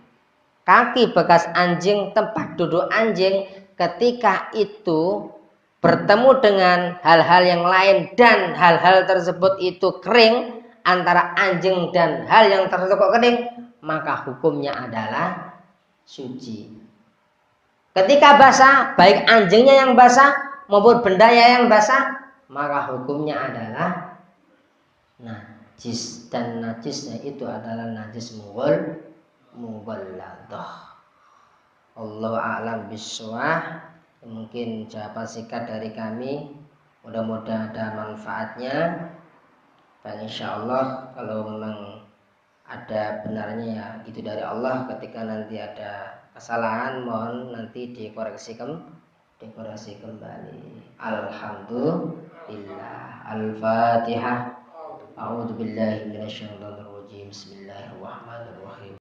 kaki bekas anjing, tempat duduk anjing, ketika itu bertemu dengan hal-hal yang lain dan hal-hal tersebut itu kering, antara anjing dan hal yang tersebut kering, maka hukumnya adalah suci. Ketika basah, baik anjingnya yang basah maupun benda yang basah, maka hukumnya adalah najis, dan najisnya itu adalah najis mughalladhah. Allahu a'lam bishawab. Mungkin jawaban singkat dari kami, mudah-mudahan ada manfaatnya. Dan insyaallah kalau memang ada benarnya ya itu dari Allah. Ketika nanti ada kesalahan, mohon nanti dikoreksi kembali. Alhamdulillah. Al-Fatihah. A'udzubillahi minasyaitonir rajim. Bismillahirrahmanirrahim.